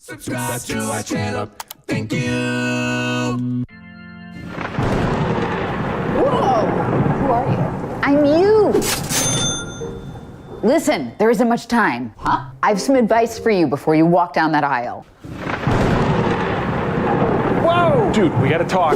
Subscribe to our channel. Thank you. Whoa! Who are you? I'm you. Listen, there isn't much time. Huh? I have some advice for you before you walk down that aisle. Whoa! Dude, we gotta talk.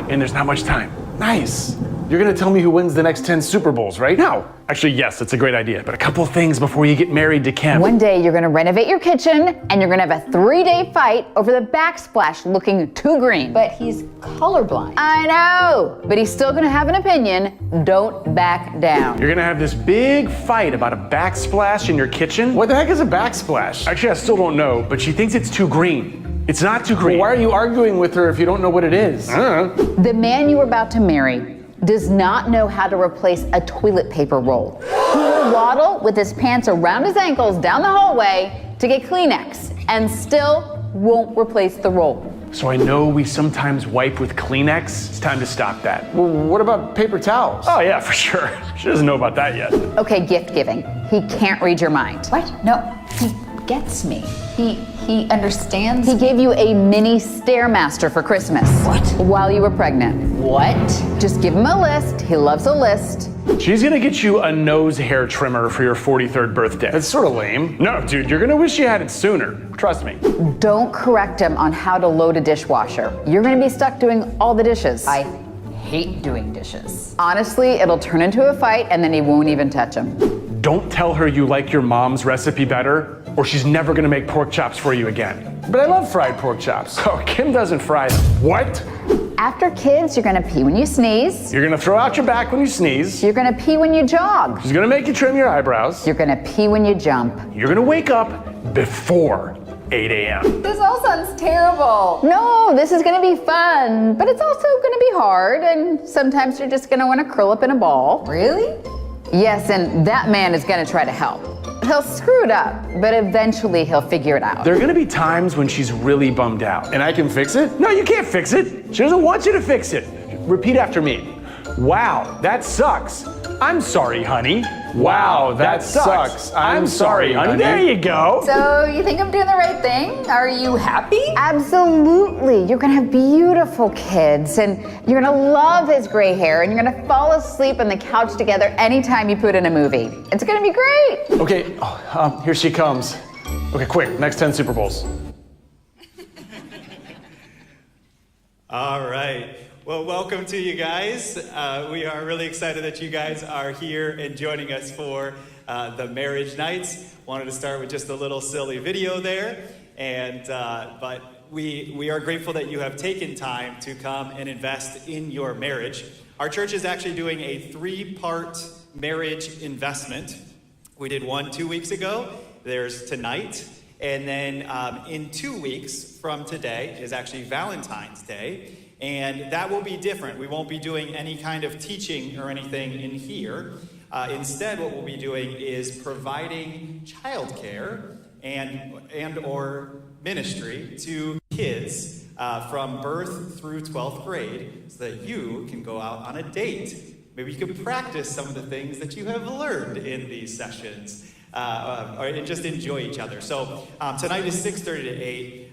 And there's not much time. Nice. You're gonna tell me who wins the next 10 Super Bowls, right? No. Actually, yes, that's a great idea. But a couple of things before you get married to Kim. One day you're gonna renovate your kitchen and you're gonna have a 3-day fight over the backsplash looking too green. But he's colorblind. I know, but he's still gonna have an opinion. Don't back down. You're gonna have this big fight about a backsplash in your kitchen? What the heck is a backsplash? Actually, I still don't know, but she thinks it's too green. It's not too green. Well, why are you arguing with her if you don't know what it is? The man you are about to marry does not know how to replace a toilet paper roll. He will waddle with his pants around his ankles down the hallway to get Kleenex and still won't replace the roll. So I know we sometimes wipe with Kleenex. It's time to stop that. Well, what about paper towels? Oh yeah, for sure. She doesn't know about that yet. Okay, gift giving. He can't read your mind. What? No, he gets me. He understands. He gave you a mini Stairmaster for Christmas. What? While you were pregnant. What? Just give him a list. He loves a list. She's gonna get you a nose hair trimmer for your 43rd birthday. That's sort of lame. No, dude, you're gonna wish you had it sooner. Trust me. Don't correct him on how to load a dishwasher. You're gonna be stuck doing all the dishes. I hate doing dishes. Honestly, it'll turn into a fight and then he won't even touch them. Don't tell her you like your mom's recipe better, or she's never gonna make pork chops for you again. But I love fried pork chops. Oh, Kim doesn't fry them. What? After kids, you're gonna pee when you sneeze. You're gonna throw out your back when you sneeze. You're gonna pee when you jog. She's gonna make you trim your eyebrows. You're gonna pee when you jump. You're gonna wake up before 8 a.m. This all sounds terrible. No, this is gonna be fun, but it's also gonna be hard, and sometimes you're just gonna wanna curl up in a ball. Really? Yes, and that man is gonna try to help. He'll screw it up, but eventually he'll figure it out. There are gonna be times when she's really bummed out. And I can fix it? No, you can't fix it. She doesn't want you to fix it. Repeat after me. Wow, that sucks. I'm sorry, honey. Wow, that sucks. I'm sorry, honey. There you go. So you think I'm doing the right thing? Are you happy? Absolutely. You're gonna have beautiful kids, and you're gonna love his gray hair, and you're gonna fall asleep on the couch together anytime you put in a movie. It's gonna be great. Okay, here she comes. Okay, quick, next 10 Super Bowls. All right. Well, welcome to you guys. We are really excited that you guys are here and joining us for the marriage nights. Wanted to start with just a little silly video there, but we are grateful that you have taken time to come and invest in your marriage. Our church is actually doing a 3-part marriage investment. We did one 2 weeks ago. There's tonight. And then in 2 weeks from today is actually Valentine's Day. And that will be different. We won't be doing any kind of teaching or anything in here. Instead, what we'll be doing is providing childcare and or ministry to kids from birth through 12th grade so that you can go out on a date. Maybe you can practice some of the things that you have learned in these sessions. And just enjoy each other. So tonight is 6:30 to 8.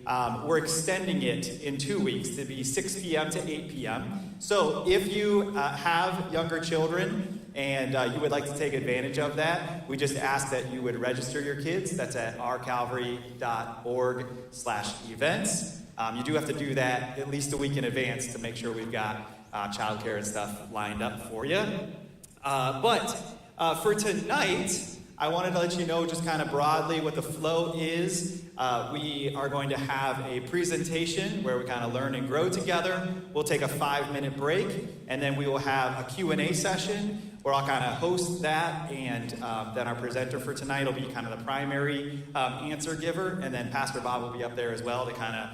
We're extending it in 2 weeks to be 6 p.m. to 8 p.m. So if you have younger children and you would like to take advantage of that, we just ask that you would register your kids. That's at ourcalvary.org/events. You do have to do that at least a week in advance to make sure we've got childcare and stuff lined up for you. But for tonight, I wanted to let you know just kind of broadly what the flow is. We are going to have a presentation where we kind of learn and grow together. We'll take a 5-minute break, and then we will have a Q&A session where I'll kind of host that, and then our presenter for tonight will be kind of the primary answer giver, and then Pastor Bob will be up there as well to kind of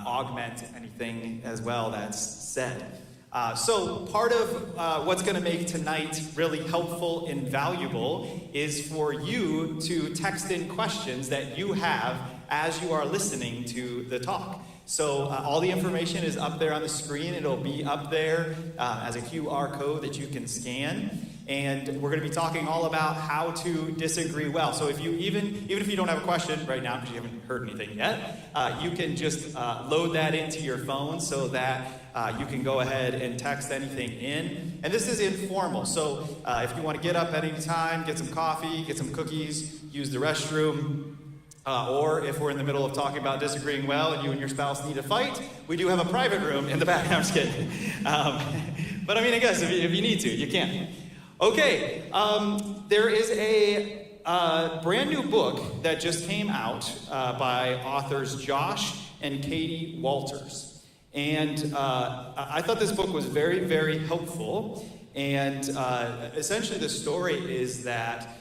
augment anything as well that's said. So part of what's going to make tonight really helpful and valuable is for you to text in questions that you have as you are listening to the talk. So all the information is up there on the screen. It'll be up there as a QR code that you can scan. And we're going to be talking all about how to disagree well. So if you even if you don't have a question right now because you haven't heard anything yet, you can just load that into your phone so that you can go ahead and text anything in. And this is informal, so if you want to get up at any time, get some coffee, get some cookies, use the restroom, or if we're in the middle of talking about disagreeing well and you and your spouse need to fight, we do have a private room in the back. I'm just kidding. But I mean, I guess if you need to, you can. Okay, there is a brand new book that just came out by authors Josh and Katie Walters. And I thought this book was very, very helpful. And essentially the story is that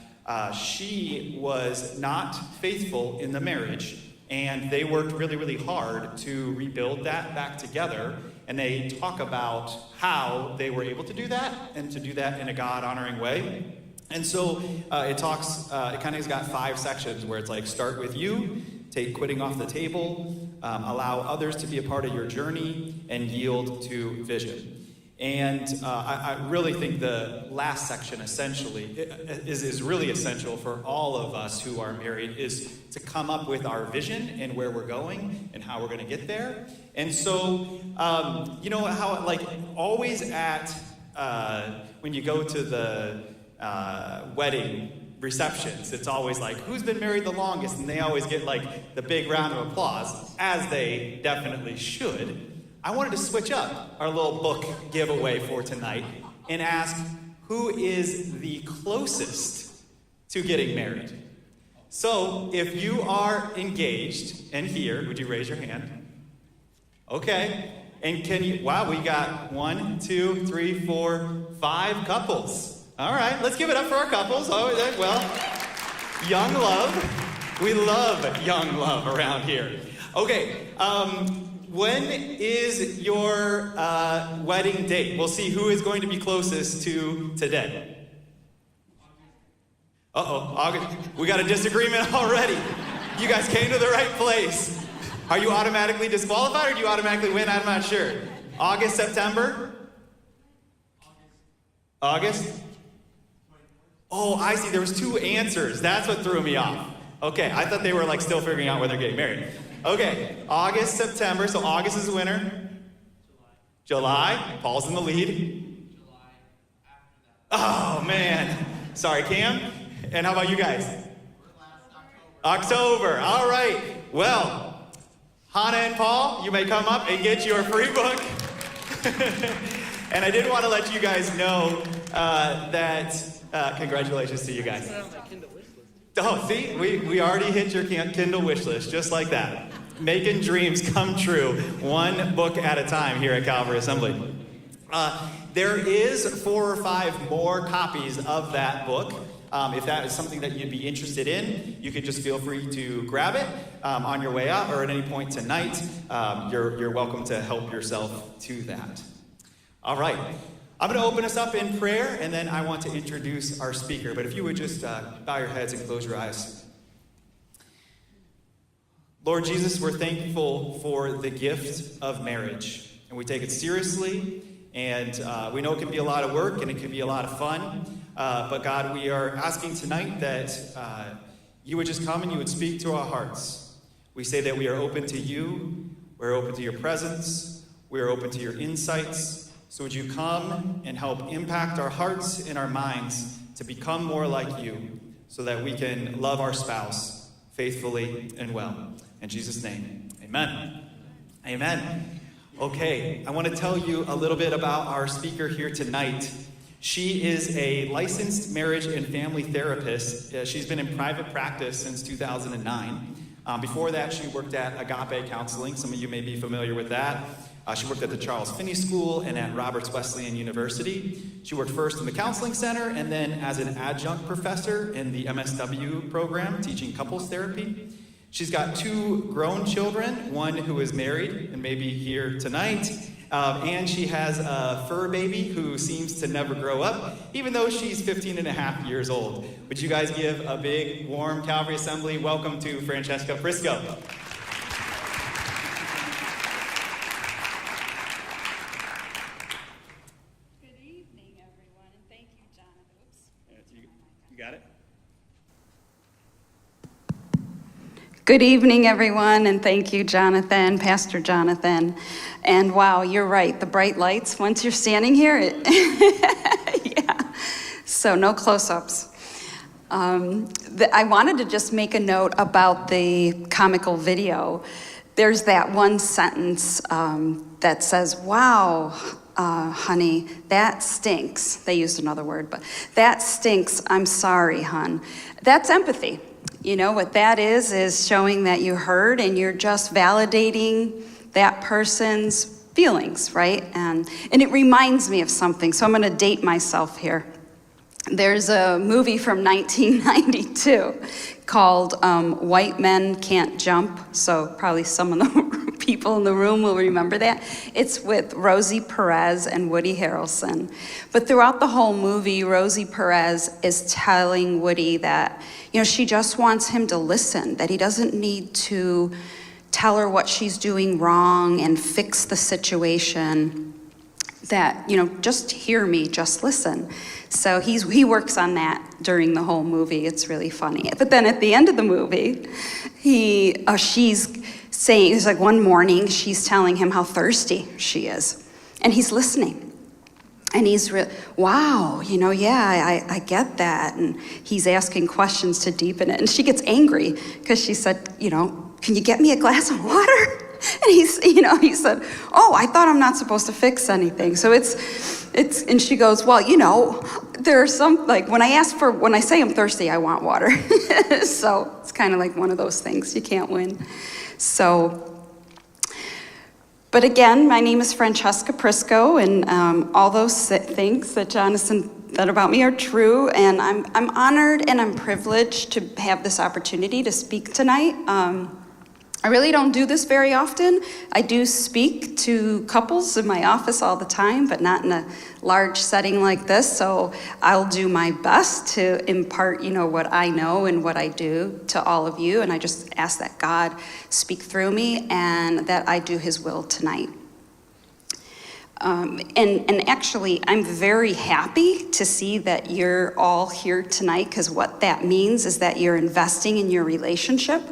she was not faithful in the marriage, and they worked really, really hard to rebuild that back together. And they talk about how they were able to do that, and to do that in a God-honoring way. And so it kind of has got 5 sections where it's like, start with you, take quitting off the table, allow others to be a part of your journey, and yield to vision. And I really think the last section essentially is really essential for all of us who are married, is to come up with our vision and where we're going and how we're going to get there. And so, you know how, like, always at, when you go to the wedding receptions, it's always like, who's been married the longest? And they always get, like, the big round of applause, as they definitely should. I wanted to switch up our little book giveaway for tonight and ask, who is the closest to getting married? So, if you are engaged and here, would you raise your hand? Okay. And can you, wow, we got 1, 2, 3, 4, 5 couples. All right, let's give it up for our couples. Oh, well, young love. We love young love around here. Okay, when is your wedding date? We'll see who is going to be closest to today. Uh-oh, August. We got a disagreement already. You guys came to the right place. Are you automatically disqualified or do you automatically win? I'm not sure. August, September? August? Oh, I see. There was 2 answers. That's what threw me off. Okay, I thought they were like still figuring out when they're getting married. Okay, August, September. So August is the winner. July. Paul's in the lead. July after that. Oh, man. Sorry, Cam. And how about you guys? October. All right. Well, Hannah and Paul, you may come up and get your free book. And I did want to let you guys know that congratulations to you guys. Oh, see, we already hit your Kindle wish list, just like that. Making dreams come true, 1 book at a time here at Calvary Assembly. There is 4 or 5 more copies of that book. If that is something that you'd be interested in, you could just feel free to grab it on your way out or at any point tonight. You're welcome to help yourself to that. All right. I'm going to open us up in prayer, and then I want to introduce our speaker. But if you would just bow your heads and close your eyes. Lord Jesus, we're thankful for the gift of marriage, and we take it seriously, and we know it can be a lot of work, and it can be a lot of fun, but God, we are asking tonight that you would just come and you would speak to our hearts. We say that we are open to you, we're open to your presence, we are open to your insights. So would you come and help impact our hearts and our minds to become more like you so that we can love our spouse faithfully and well. In Jesus' name, amen. Amen. Okay, I want to tell you a little bit about our speaker here tonight. She is a licensed marriage and family therapist. She's been in private practice since 2009. Before that, she worked at Agape Counseling. Some of you may be familiar with that. She worked at the Charles Finney School and at Roberts Wesleyan University. She worked first in the counseling center and then as an adjunct professor in the MSW program, teaching couples therapy. She's got 2 grown children, one who is married and maybe here tonight, and she has a fur baby who seems to never grow up, even though she's 15 and a half years old. Would you guys give a big, warm Calvary Assembly welcome to Francesca Frisco? Good evening, everyone, and thank you, Jonathan. Good evening, everyone, and thank you, Jonathan, Pastor Jonathan. And wow, you're right, the bright lights, once you're standing here, yeah, so no close-ups. I wanted to just make a note about the comical video. There's that one sentence that says, wow, honey, that stinks. They used another word, but that stinks, I'm sorry, hun. That's empathy. You know, what that is showing that you heard and you're just validating that person's feelings, right? And it reminds me of something, so I'm gonna date myself here. There's a movie from 1992 called White Men Can't Jump, so probably some of the people in the room will remember that. It's with Rosie Perez and Woody Harrelson. But throughout the whole movie, Rosie Perez is telling Woody that, you know, she just wants him to listen, that he doesn't need to tell her what she's doing wrong and fix the situation, that, you know, just hear me, just listen. So he works on that during the whole movie. It's really funny. But then at the end of the movie, she's saying, it's like one morning, she's telling him how thirsty she is. And he's listening. And he's wow, you know, yeah, I get that. And he's asking questions to deepen it. And she gets angry because she said, you know, can you get me a glass of water? And he said, oh, I thought I'm not supposed to fix anything. So and she goes, well, you know, there's some, like, when I say I'm thirsty, I want water. So it's kind of like one of those things, you can't win. So, but again, my name is Francesca Prisco, and all those things that Jonathan said about me are true, and I'm honored and I'm privileged to have this opportunity to speak tonight. I really don't do this very often. I do speak to couples in my office all the time, but not in a large setting like this, so I'll do my best to impart, you know, what I know and what I do to all of you, and I just ask that God speak through me and that I do his will tonight. And actually, I'm very happy to see that you're all here tonight, because what that means is that you're investing in your relationship.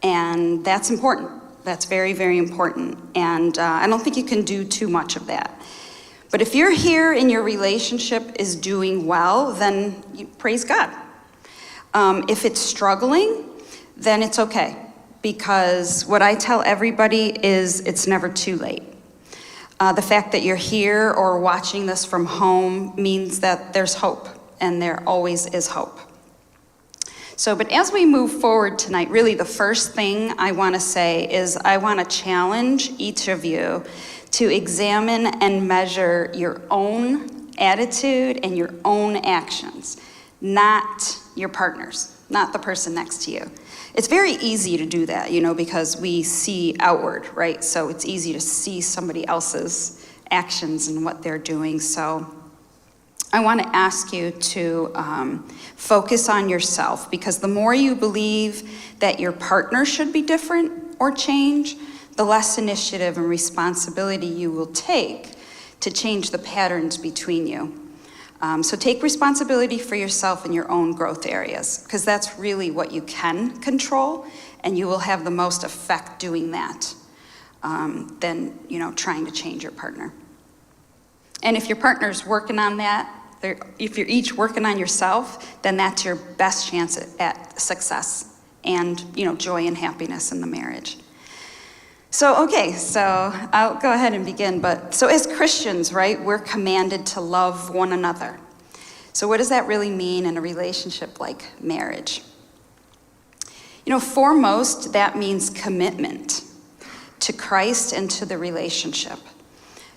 And that's important. That's very, very important. And I don't think you can do too much of that. But if you're here and your relationship is doing well, then praise God. If it's struggling, then it's okay. Because what I tell everybody is it's never too late. The fact that you're here or watching this from home means that there's hope, and there always is hope. So, but as we move forward tonight, really the first thing I want to say is I want to challenge each of you to examine and measure your own attitude and your own actions, not your partner's, not the person next to you. It's very easy to do that, you know, because we see outward, right? So it's easy to see somebody else's actions and what they're doing. So I want to ask you to focus on yourself, because the more you believe that your partner should be different or change, the less initiative and responsibility you will take to change the patterns between you. So take responsibility for yourself in your own growth areas, because that's really what you can control, and you will have the most effect doing that than, you know, trying to change your partner. And if your partner's working on that, if you're each working on yourself, then that's your best chance at success and, you know, joy and happiness in the marriage. So, okay, so I'll go ahead and begin. But so as Christians, right, we're commanded to love one another. So what does that really mean in a relationship like marriage? You know, foremost, that means commitment to Christ and to the relationship.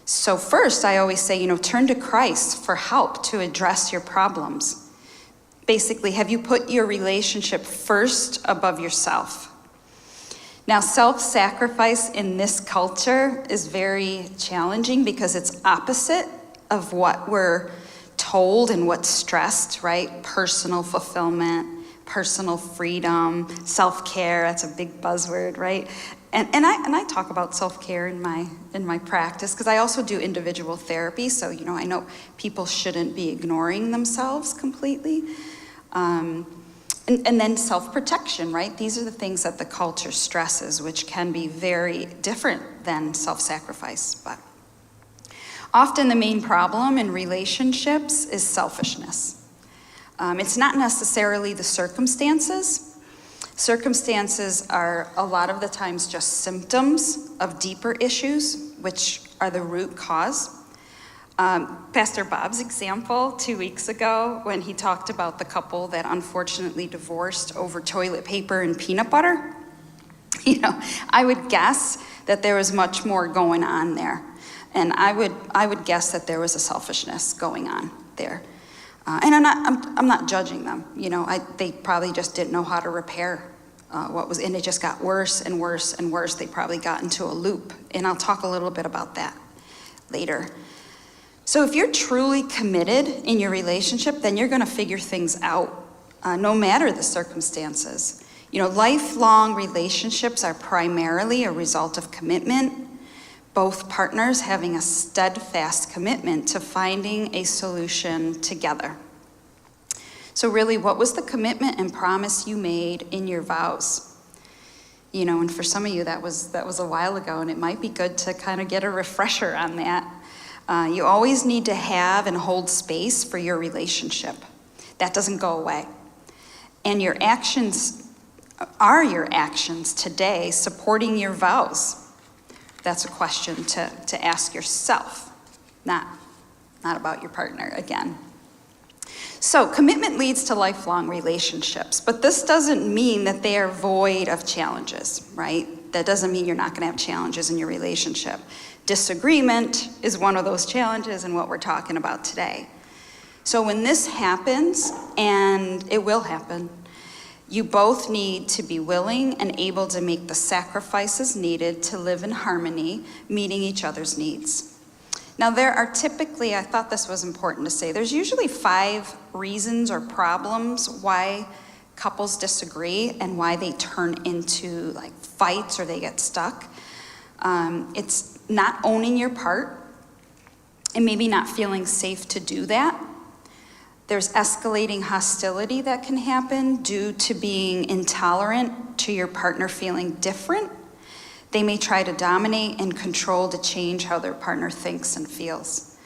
So first, I always say, you know, turn to Christ for help to address your problems. Basically, have you put your relationship first above yourself? Now, self-sacrifice in this culture is very challenging because it's opposite of what we're told and what's stressed, right? Personal fulfillment, personal freedom, self-care, that's a big buzzword, right? And I talk about self-care in my practice, because I also do individual therapy, so, you know, I know people shouldn't be ignoring themselves completely. And then self-protection, right? These are the things that the culture stresses, which can be very different than self-sacrifice. But often the main problem in relationships is selfishness. It's not necessarily the circumstances. Circumstances are a lot of the times just symptoms of deeper issues, which are the root cause. Pastor Bob's example 2 weeks ago when he talked about the couple that unfortunately divorced over toilet paper and peanut butter, I would guess that there was much more going on there. And I would guess that there was a selfishness going on there. And I'm not judging them. They probably just didn't know how to repair what was, and it just got worse and worse and worse. They probably got into a loop. And I'll talk a little bit about that later. So if you're truly committed in your relationship, then you're going to figure things out, no matter the circumstances. Lifelong relationships are primarily a result of commitment, both partners having a steadfast commitment to finding a solution together. So really, what was the commitment and promise you made in your vows? And for some of you, that was a while ago, and it might be good to kind of get a refresher on that. You always need to have and hold space for your relationship. That doesn't go away. And your actions today supporting your vows? That's a question to ask yourself, not about your partner again. So commitment leads to lifelong relationships, but this doesn't mean that they are void of challenges, right? That doesn't mean you're not going to have challenges in your relationship. Disagreement is one of those challenges and what we're talking about today. So when this happens, and it will happen, you both need to be willing and able to make the sacrifices needed to live in harmony, meeting each other's needs. Now there are typically, I thought this was important to say, there's usually 5 reasons or problems why couples disagree and why they turn into like fights or they get stuck. It's not owning your part and maybe not feeling safe to do that. There's escalating hostility that can happen due to being intolerant to your partner feeling different. They may try to dominate and control to change how their partner thinks and feels.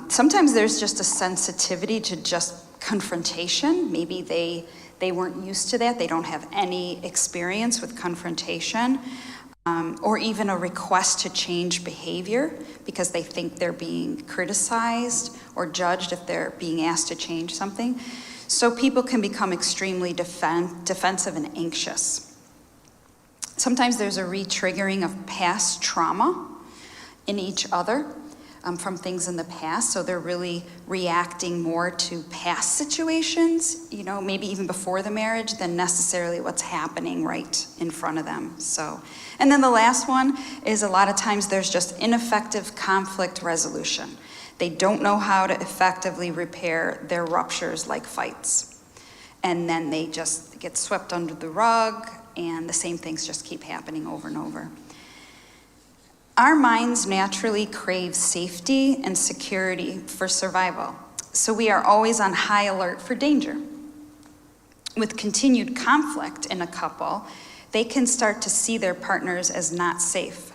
Sometimes there's just a sensitivity to just confrontation. Maybe they weren't used to that. They don't have any experience with confrontation. Or even a request to change behavior because they think they're being criticized or judged if they're being asked to change something. So people can become extremely defensive and anxious. Sometimes there's a re-triggering of past trauma in each other from things in the past. So they're really reacting more to past situations, maybe even before the marriage than necessarily what's happening right in front of them. And then the last one is a lot of times there's just ineffective conflict resolution. They don't know how to effectively repair their ruptures like fights. And then they just get swept under the rug and the same things just keep happening over and over. Our minds naturally crave safety and security for survival. So we are always on high alert for danger. With continued conflict in a couple, they can start to see their partners as not safe.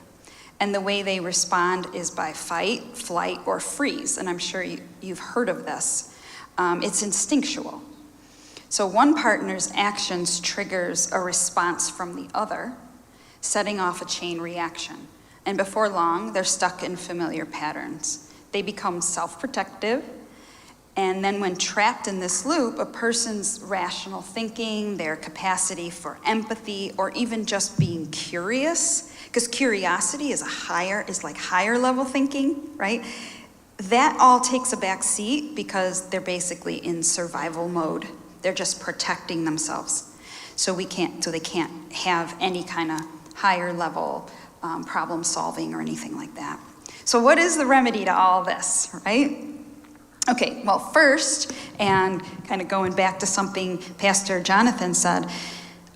And the way they respond is by fight, flight, or freeze. And I'm sure you've heard of this. It's instinctual. So one partner's actions triggers a response from the other, setting off a chain reaction. And before long, they're stuck in familiar patterns. They become self-protective. And then when trapped in this loop, a person's rational thinking, their capacity for empathy, or even just being curious, because curiosity is like higher level thinking, right? That all takes a back seat because they're basically in survival mode. They're just protecting themselves. So they can't have any kind of higher level problem solving or anything like that. So what is the remedy to all this, right? Okay, well first, and kind of going back to something Pastor Jonathan said,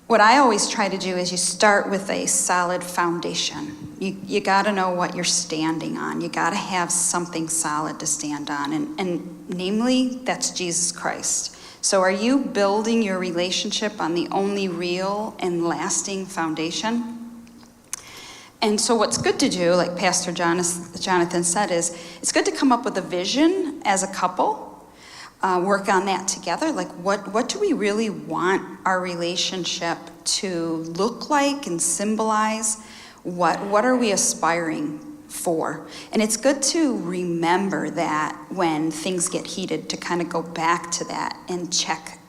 what I always try to do is you start with a solid foundation. You gotta know what you're standing on. You gotta have something solid to stand on, and namely, that's Jesus Christ. So are you building your relationship on the only real and lasting foundation? And so what's good to do, like Pastor Jonathan said, is it's good to come up with a vision as a couple, work on that together. Like what do we really want our relationship to look like and symbolize? What are we aspiring for? And it's good to remember that when things get heated, to kind of go back to that and check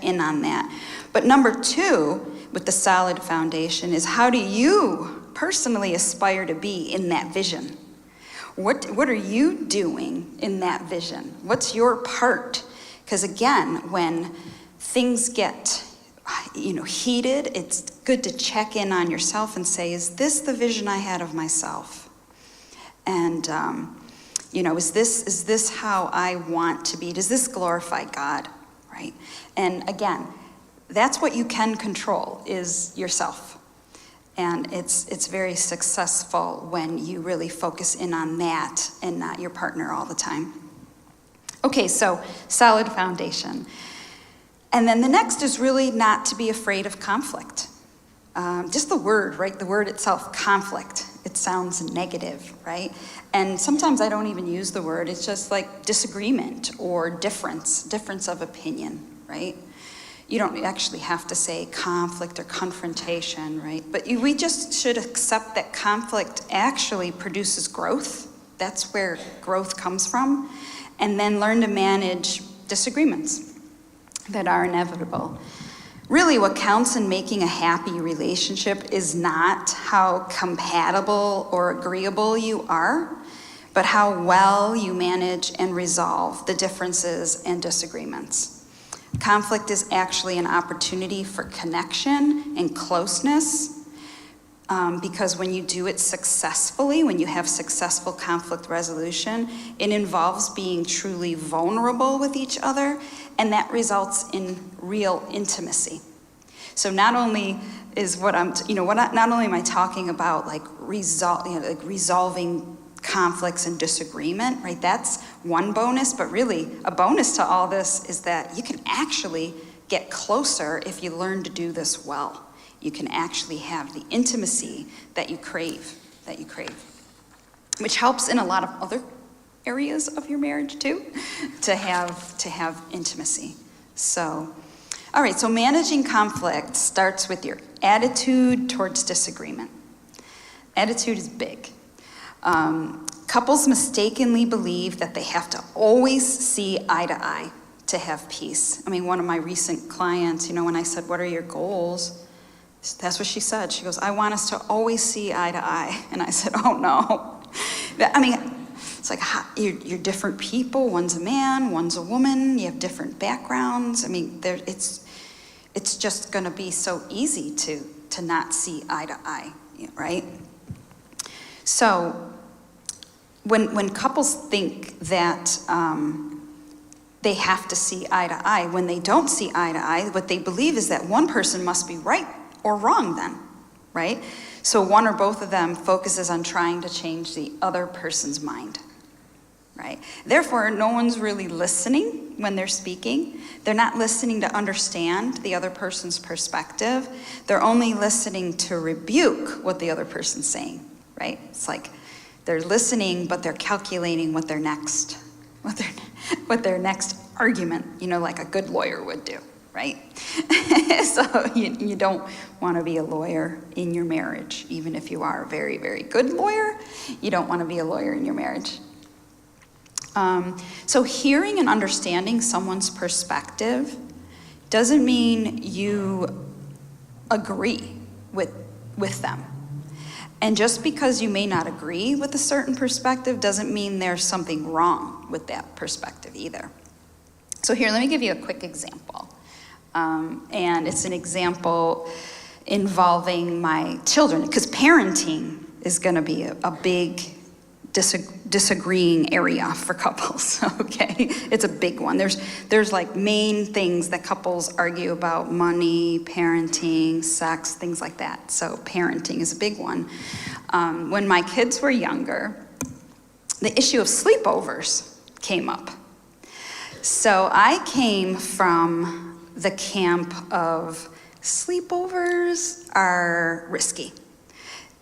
in on that. But number 2, with the solid foundation, is how do you personally aspire to be in that vision? What are you doing in that vision? What's your part? Because again, when things get heated, it's good to check in on yourself and say, is this the vision I had of myself? And is this how I want to be? Does this glorify God? Right? And again, that's what you can control, is yourself. And it's very successful when you really focus in on that and not your partner all the time. Okay, so solid foundation. And then the next is really not to be afraid of conflict. Just the word, right? The word itself, conflict. It sounds negative, right? And sometimes I don't even use the word. It's just like disagreement or difference of opinion, right? You don't actually have to say conflict or confrontation, right? But we just should accept that conflict actually produces growth. That's where growth comes from. And then learn to manage disagreements that are inevitable. Really, what counts in making a happy relationship is not how compatible or agreeable you are, but how well you manage and resolve the differences and disagreements. Conflict is actually an opportunity for connection and closeness, because when you do it successfully, when you have successful conflict resolution, it involves being truly vulnerable with each other, and that results in real intimacy. So not only is not only am I talking about like resolving conflicts and disagreement, right? That's one bonus, but really a bonus to all this is that you can actually get closer if you learn to do this well. You can actually have the intimacy that you crave, which helps in a lot of other areas of your marriage too, to have intimacy. So, all right, so managing conflict starts with your attitude towards disagreement. Attitude is big. Couples mistakenly believe that they have to always see eye to eye to have peace. I mean, one of my recent clients, when I said, what are your goals? That's what she said. She goes, I want us to always see eye to eye. And I said, oh no. It's like you're different people. One's a man, one's a woman. You have different backgrounds. It's just going to be so easy to not see eye to eye, right? So when couples think that they have to see eye to eye, when they don't see eye to eye, what they believe is that one person must be right or wrong then, right? So one or both of them focuses on trying to change the other person's mind, right? Therefore, no one's really listening when they're speaking. They're not listening to understand the other person's perspective. They're only listening to rebuke what the other person's saying, right? It's like they're listening, but they're calculating what their next argument, like a good lawyer would do, right? So you don't want to be a lawyer in your marriage, even if you are a very, very good lawyer. You don't want to be a lawyer in your marriage. So hearing and understanding someone's perspective doesn't mean you agree with them. And just because you may not agree with a certain perspective doesn't mean there's something wrong with that perspective either. So here, let me give you a quick example. And it's an example involving my children, because parenting is going to be a big disagreeing area for couples, okay? It's a big one. There's like main things that couples argue about: money, parenting, sex, things like that. So parenting is a big one. When my kids were younger, the issue of sleepovers came up. So I came from the camp of sleepovers are risky.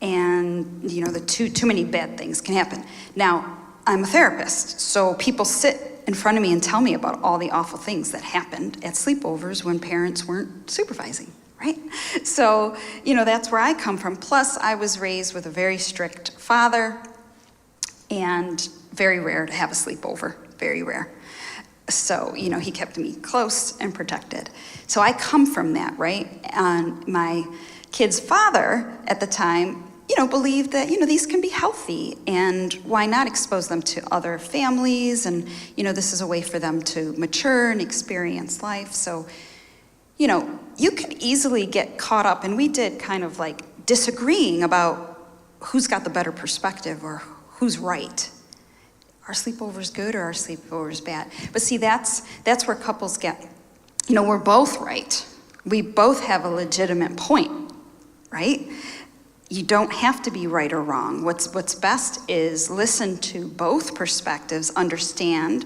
And, you know, the too many bad things can happen. Now, I'm a therapist, so people sit in front of me and tell me about all the awful things that happened at sleepovers when parents weren't supervising, right? So, you know, that's where I come from. Plus, I was raised with a very strict father, and very rare to have a sleepover, very rare. So, you know, he kept me close and protected. So I come from that, right? And my kid's father at the time, you know, believed that, you know, these can be healthy, and why not expose them to other families? And, you know, this is a way for them to mature and experience life. So, you know, you could easily get caught up, and we did kind of like disagreeing about who's got the better perspective or who's right. Are sleepovers good or are sleepovers bad? But see, that's where couples get, you know, we're both right. We both have a legitimate point, right? You don't have to be right or wrong. What's best is listen to both perspectives, understand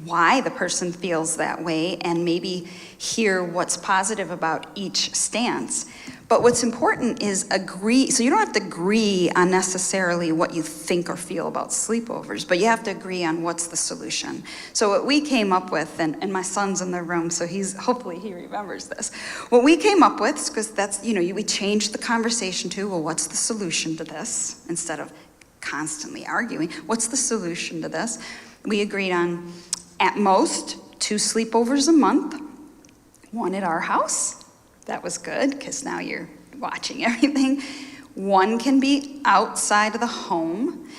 why the person feels that way, and maybe hear what's positive about each stance. But what's important is agree. So you don't have to agree on necessarily what you think or feel about sleepovers, but you have to agree on what's the solution. So what we came up with, and my son's in the room, so hopefully he remembers this. What we came up with, because that's, you know, we changed the conversation to, well, what's the solution to this? Instead of constantly arguing, what's the solution to this? We agreed on, at most, 2 sleepovers a month, 1 at our house. That was good, because now you're watching everything. 1 can be outside of the home,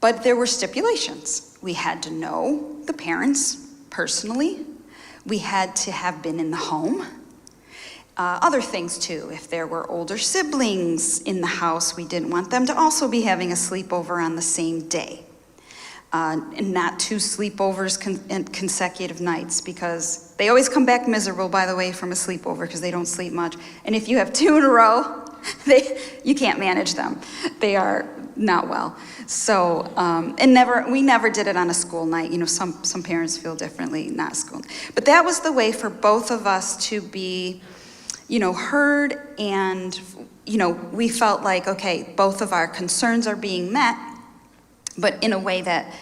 but there were stipulations. We had to know the parents personally. We had to have been in the home. Other things too, if there were older siblings in the house, we didn't want them to also be having a sleepover on the same day. And not 2 sleepovers consecutive nights, because they always come back miserable, by the way, from a sleepover, because they don't sleep much. And if you have 2 in a row, you can't manage them. They are not well. So, we never did it on a school night. You know, some parents feel differently, not school. But that was the way for both of us to be, you know, heard, and, you know, we felt like, okay, both of our concerns are being met, but in a way that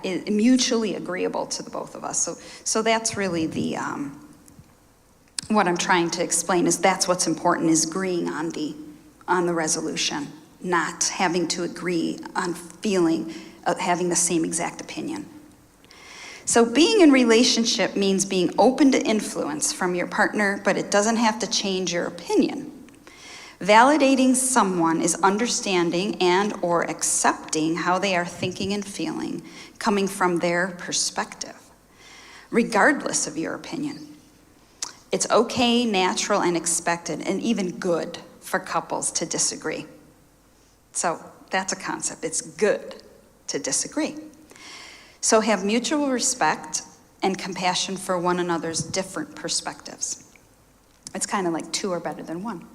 is mutually agreeable to the both of us. So that's really the what I'm trying to explain, is that's what's important, is agreeing on the resolution, not having to agree on having the same exact opinion. So being in relationship means being open to influence from your partner, but it doesn't have to change your opinion. Validating someone is understanding and or accepting how they are thinking and feeling, coming from their perspective, regardless of your opinion. It's okay, natural, and expected, and even good for couples to disagree. So that's a concept. It's good to disagree. So have mutual respect and compassion for one another's different perspectives. It's kind of like 2 are better than 1.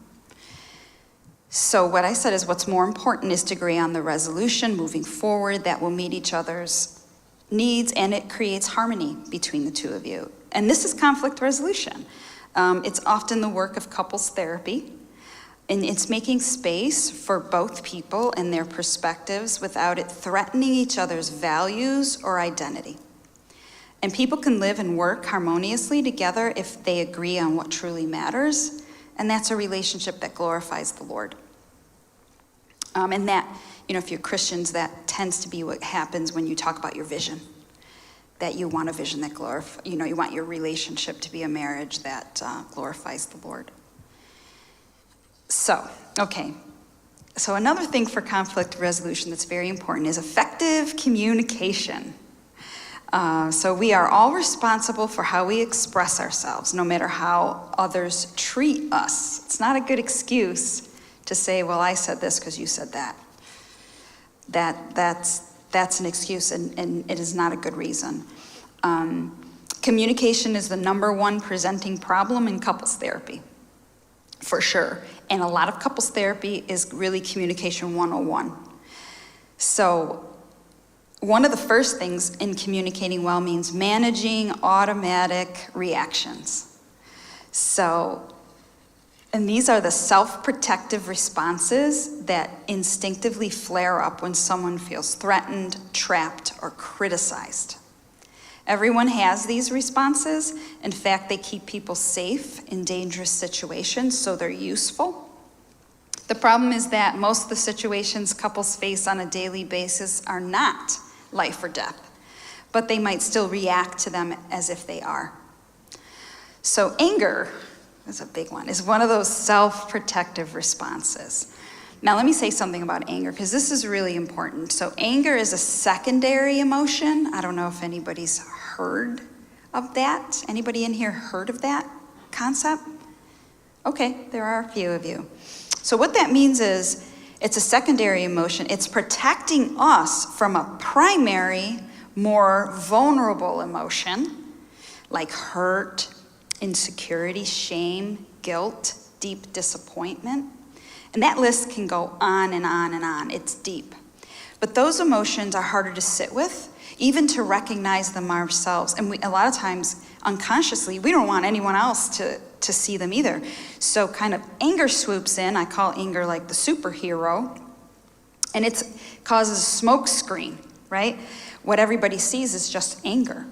So what I said is, what's more important is to agree on the resolution moving forward that will meet each other's needs, and it creates harmony between the 2 of you. And this is conflict resolution. It's often the work of couples therapy, and it's making space for both people and their perspectives without it threatening each other's values or identity. And people can live and work harmoniously together if they agree on what truly matters. And that's a relationship that glorifies the Lord. And that, you know, if you're Christians, that tends to be what happens when you talk about your vision. That you want a vision that glorifies, you know, you want your relationship to be a marriage that glorifies the Lord. So, okay. So another thing for conflict resolution that's very important is effective communication. So we are all responsible for how we express ourselves, no matter how others treat us. It's not a good excuse to say, well, I said this because you said that. That's an excuse, and it is not a good reason. Communication is the #1 presenting problem in couples therapy, for sure. And a lot of couples therapy is really communication 101. So one of the first things in communicating well means managing automatic reactions. So, and these are the self-protective responses that instinctively flare up when someone feels threatened, trapped, or criticized. Everyone has these responses. In fact, they keep people safe in dangerous situations, so they're useful. The problem is that most of the situations couples face on a daily basis are not life or death, but they might still react to them as if they are. So anger, that's a big one, is one of those self-protective responses. Now let me say something about anger, because this is really important. So anger is a secondary emotion. I don't know if anybody's heard of that. Anybody in here heard of that concept? Okay, there are a few of you. So what that means is it's a secondary emotion. It's protecting us from a primary, more vulnerable emotion like hurt, insecurity, shame, guilt, deep disappointment. And that list can go on and on and on. It's deep. But those emotions are harder to sit with, even to recognize them ourselves. And a lot of times, unconsciously, we don't want anyone else to see them either. So kind of anger swoops in. I call anger like the superhero. And it causes a smoke screen, right? What everybody sees is just anger.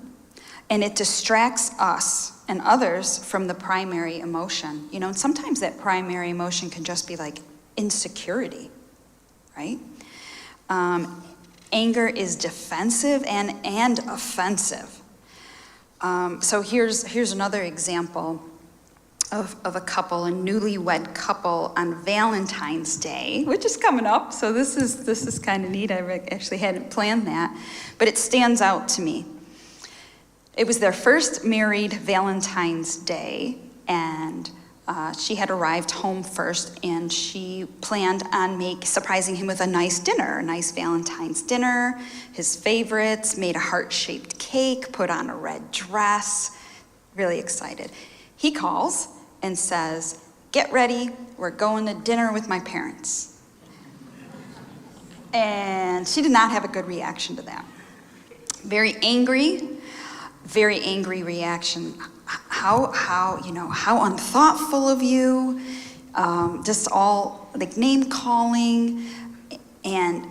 And it distracts us and others from the primary emotion. You know, and sometimes that primary emotion can just be like insecurity, right? Anger is defensive and offensive. So here's another example of a couple, a newlywed couple on Valentine's Day, which is coming up. So this is kind of neat. I actually hadn't planned that, but it stands out to me. It was their first married Valentine's Day, and she had arrived home first, and she planned on surprising him with a nice dinner, a nice Valentine's dinner, his favorites, made a heart-shaped cake, put on a red dress, really excited. He calls and says, "Get ready, we're going to dinner with my parents." And she did not have a good reaction to that. Very angry reaction. How unthoughtful of you, just all like name calling, and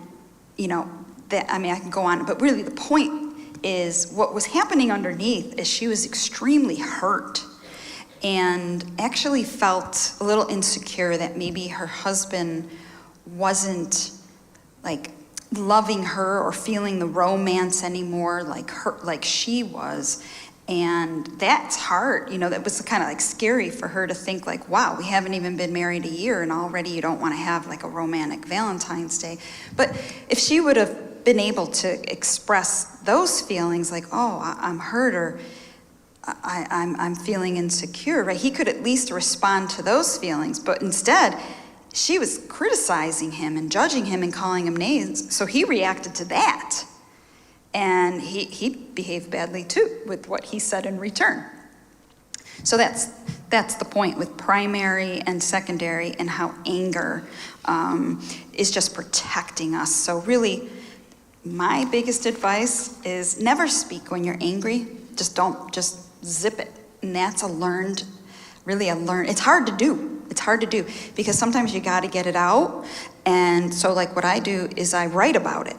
I can go on, but really the point is what was happening underneath is she was extremely hurt and actually felt a little insecure that maybe her husband wasn't like loving her or feeling the romance anymore like she was. And that's hard. That was kind of like scary for her to think like, wow, we haven't even been married a year and already you don't want to have like a romantic Valentine's Day. But if she would have been able to express those feelings like, oh, I'm hurt, or I'm feeling insecure, right? He could at least respond to those feelings. But instead, she was criticizing him and judging him and calling him names. So he reacted to that. And he behaved badly too with what he said in return. So that's the point with primary and secondary, and how anger is just protecting us. So really, my biggest advice is never speak when you're angry. Just zip it. And that's it's hard to do. It's hard to do because sometimes you got to get it out. And so like what I do is I write about it,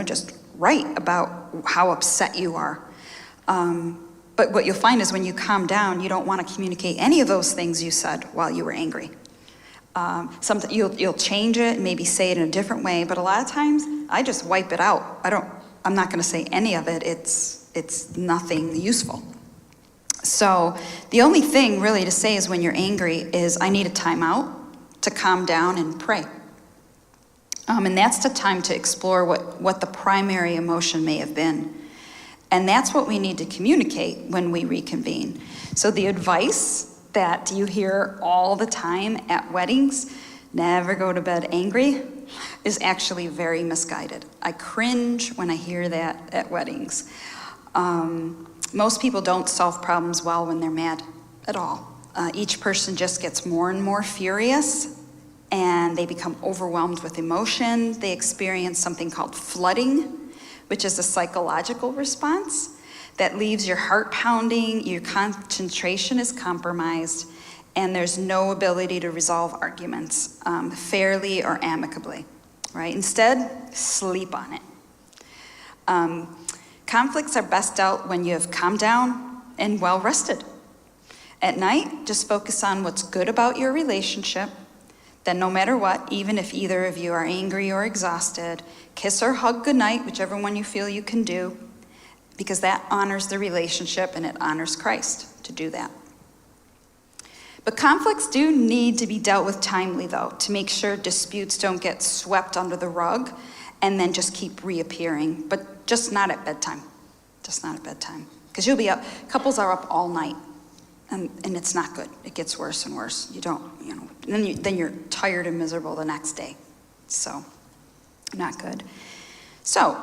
just write about how upset you are. But what you'll find is when you calm down, you don't want to communicate any of those things you said while you were angry. Something you'll change it, maybe say it in a different way, but a lot of times I just wipe it out. I'm not going to say any of it. It's nothing useful. So the only thing really to say is when you're angry is I need a timeout to calm down and pray. And that's the time to explore what the primary emotion may have been. And that's what we need to communicate when we reconvene. So the advice that you hear all the time at weddings, never go to bed angry, is actually very misguided. I cringe when I hear that at weddings. Most people don't solve problems well when they're mad at all. Each person just gets more and more furious, and they become overwhelmed with emotion. They experience something called flooding, which is a psychological response that leaves your heart pounding, your concentration is compromised, and there's no ability to resolve arguments fairly or amicably, right? Instead, sleep on it. Conflicts are best dealt when you have calmed down and well rested. At night, just focus on what's good about your relationship. Then no matter what, even if either of you are angry or exhausted, kiss or hug goodnight, whichever one you feel you can do, because that honors the relationship and it honors Christ to do that. But conflicts do need to be dealt with timely, though, to make sure disputes don't get swept under the rug and then just keep reappearing, but just not at bedtime. Just not at bedtime. Because you'll be up, couples are up all night, and it's not good. It gets worse and worse. You don't, then you're tired and miserable the next day. So, not good. So,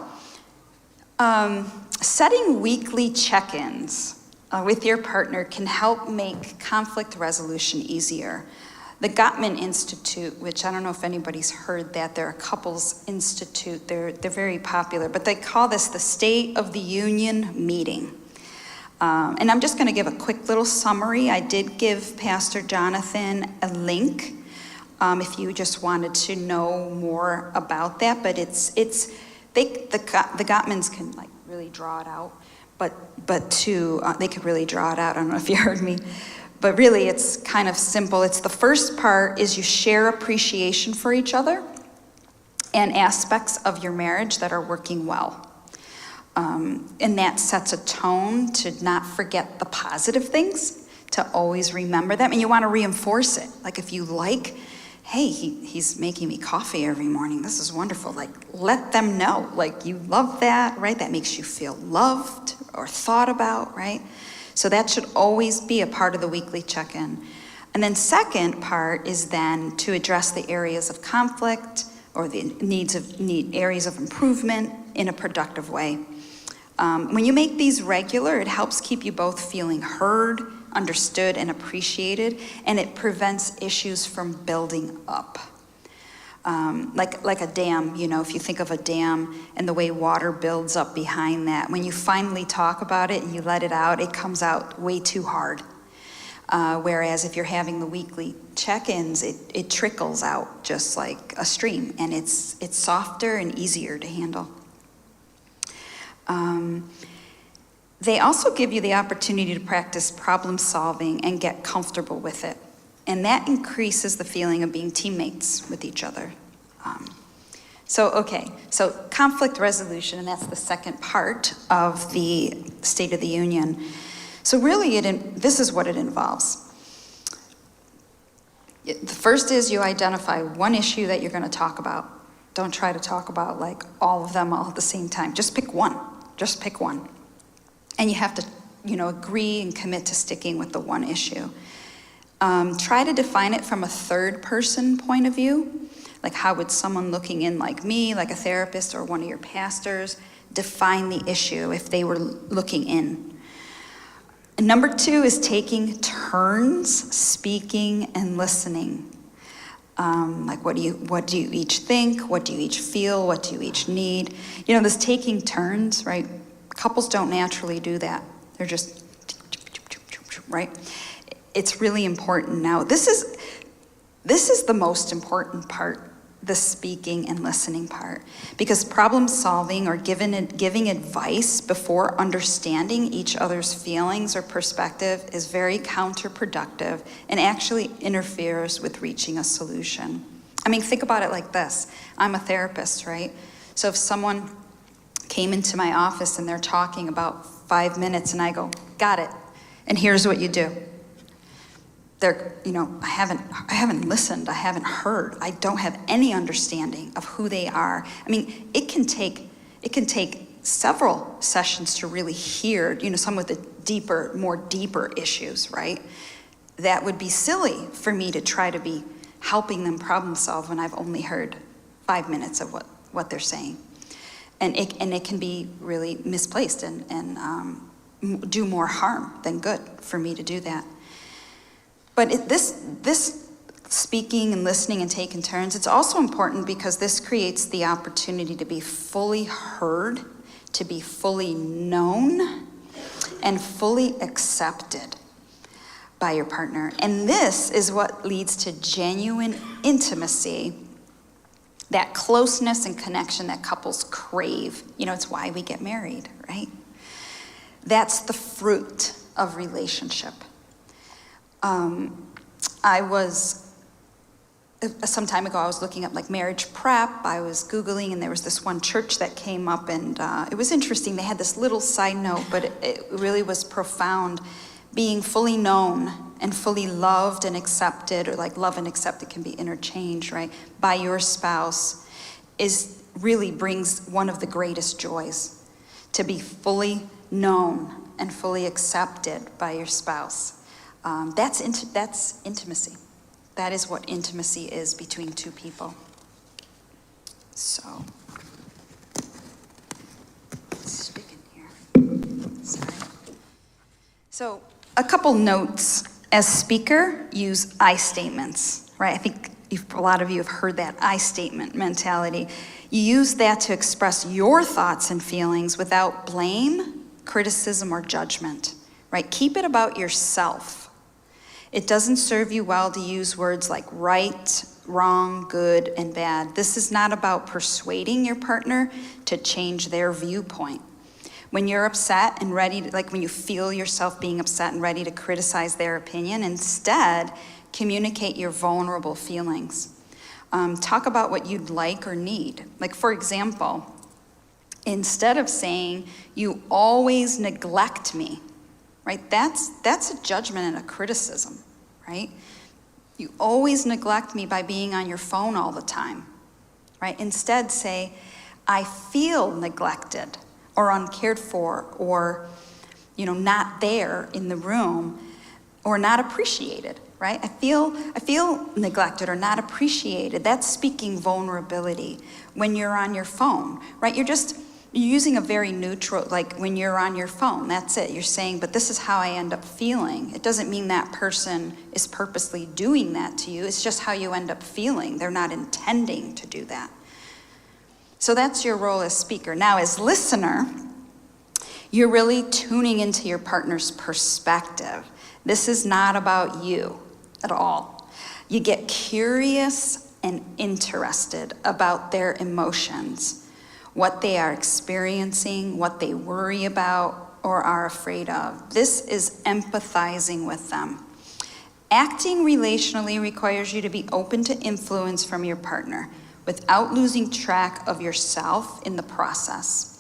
setting weekly check-ins with your partner can help make conflict resolution easier. The Gottman Institute, which I don't know if anybody's heard that, they're a couples institute, they're very popular, but they call this the State of the Union meeting. And I'm just gonna give a quick little summary. I did give Pastor Jonathan a link if you just wanted to know more about that, but the Gottmans can like really draw it out. They could really draw it out. I don't know if you heard me, but really it's kind of simple. It's the first part is you share appreciation for each other and aspects of your marriage that are working well. And that sets a tone to not forget the positive things, to always remember them. And you want to reinforce it. Like if you like, hey, he's making me coffee every morning. This is wonderful. Like, let them know. Like, you love that, right? That makes you feel loved or thought about, right? So that should always be a part of the weekly check-in. And then second part is then to address the areas of conflict or the areas of improvement in a productive way. When you make these regular, it helps keep you both feeling heard, understood, and appreciated, and it prevents issues from building up. Like a dam, if you think of a dam and the way water builds up behind that, when you finally talk about it and you let it out, it comes out way too hard. Whereas if you're having the weekly check-ins, it trickles out just like a stream, and it's softer and easier to handle. They also give you the opportunity to practice problem solving and get comfortable with it. And that increases the feeling of being teammates with each other. So conflict resolution, and that's the second part of the State of the Union. So really, this is what it involves. The first is you identify one issue that you're going to talk about. Don't try to talk about like all of them all at the same time. Just pick one. Just pick one. And you have to, agree and commit to sticking with the one issue. Try to define it from a third person point of view. Like how would someone looking in like me, like a therapist or one of your pastors, define the issue if they were looking in? And number 2 is taking turns speaking and listening. Like what do you each think? What do you each feel? What do you each need? This taking turns, right? Couples don't naturally do that. They're just, right? It's really important. Now, this is the most important part, the speaking and listening part, because problem solving or giving advice before understanding each other's feelings or perspective is very counterproductive and actually interferes with reaching a solution. I mean, think about it like this. I'm a therapist, right? So if someone came into my office and they're talking about 5 minutes and I go, got it, and here's what you do. I haven't listened, I haven't heard, I don't have any understanding of who they are. I mean, it can take several sessions to really hear, some with the more deeper issues, right? That would be silly for me to try to be helping them problem solve when I've only heard 5 minutes of what they're saying. And it can be really misplaced and do more harm than good for me to do that. But this speaking and listening and taking turns, it's also important because this creates the opportunity to be fully heard to be fully known and fully accepted by your partner. And this is what leads to genuine intimacy, that closeness and connection that couples crave. You know, it's why we get married, right? That's the fruit of relationship. Some time ago, I was looking up like marriage prep. I was Googling, and there was this one church that came up, and it was interesting. They had this little side note, but it really was profound. Being fully known and fully loved and accepted, or like love and accepted can be interchanged, right, by your spouse really brings one of the greatest joys, to be fully known and fully accepted by your spouse. That's intimacy. That is what intimacy is between two people. So, sticking here. Sorry. So, a couple notes. As speaker, use I statements, right? I think a lot of you have heard that I statement mentality. You use that to express your thoughts and feelings without blame, criticism, or judgment, right? Keep it about yourself. It doesn't serve you well to use words like right, wrong, good, and bad. This is not about persuading your partner to change their viewpoint. When you're upset and ready to, like when you feel yourself being upset and ready to criticize their opinion, instead, communicate your vulnerable feelings. Talk about what you'd like or need. Like, for example, instead of saying, "You always neglect me," right? That's a judgment and a criticism, right? You always neglect me by being on your phone all the time, right? Instead say, "I feel neglected or uncared for, or, you know, not there in the room, or not appreciated," right? I feel neglected or not appreciated. That's speaking vulnerability when you're on your phone, right? You're using a very neutral, like when you're on your phone, that's it. You're saying, but this is how I end up feeling. It doesn't mean that person is purposely doing that to you. It's just how you end up feeling. They're not intending to do that. So that's your role as speaker. Now, as listener, you're really tuning into your partner's perspective. This is not about you at all. You get curious and interested about their emotions, what they are experiencing, what they worry about or are afraid of. This is empathizing with them. Acting relationally requires you to be open to influence from your partner without losing track of yourself in the process.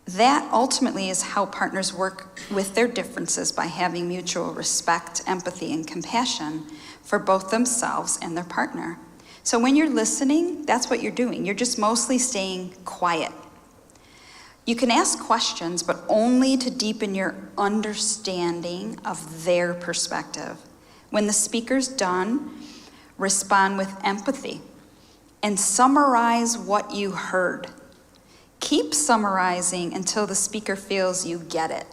That ultimately is how partners work with their differences, by having mutual respect, empathy, and compassion for both themselves and their partner. So when you're listening, that's what you're doing. You're just mostly staying quiet. You can ask questions, but only to deepen your understanding of their perspective. When the speaker's done, respond with empathy and summarize what you heard. Keep summarizing until the speaker feels you get it.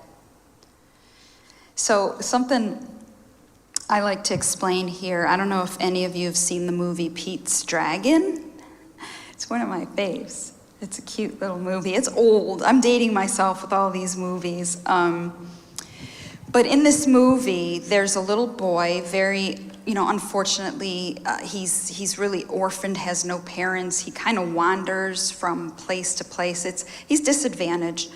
So something I like to explain here, I don't know if any of you have seen the movie Pete's Dragon. It's one of my faves. It's a cute little movie. It's old. I'm dating myself with all these movies. But in this movie, there's a little boy, very, unfortunately, he's really orphaned, has no parents. He kind of wanders from place to place. He's disadvantaged.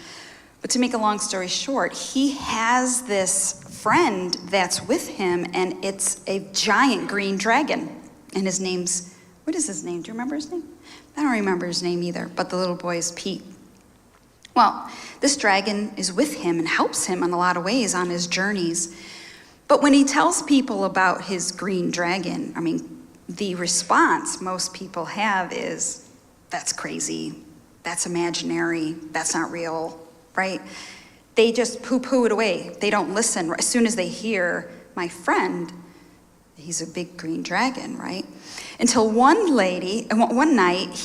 But to make a long story short, he has this friend that's with him, and it's a giant green dragon. And his name's, what is his name? Do you remember his name? I don't remember his name either, but the little boy is Pete. Well, this dragon is with him and helps him in a lot of ways on his journeys. But when he tells people about his green dragon, the response most people have is, "That's crazy, that's imaginary, that's not real," right? They just poo-poo it away. They don't listen. As soon as they hear, "My friend, he's a big green dragon," right? Until one night,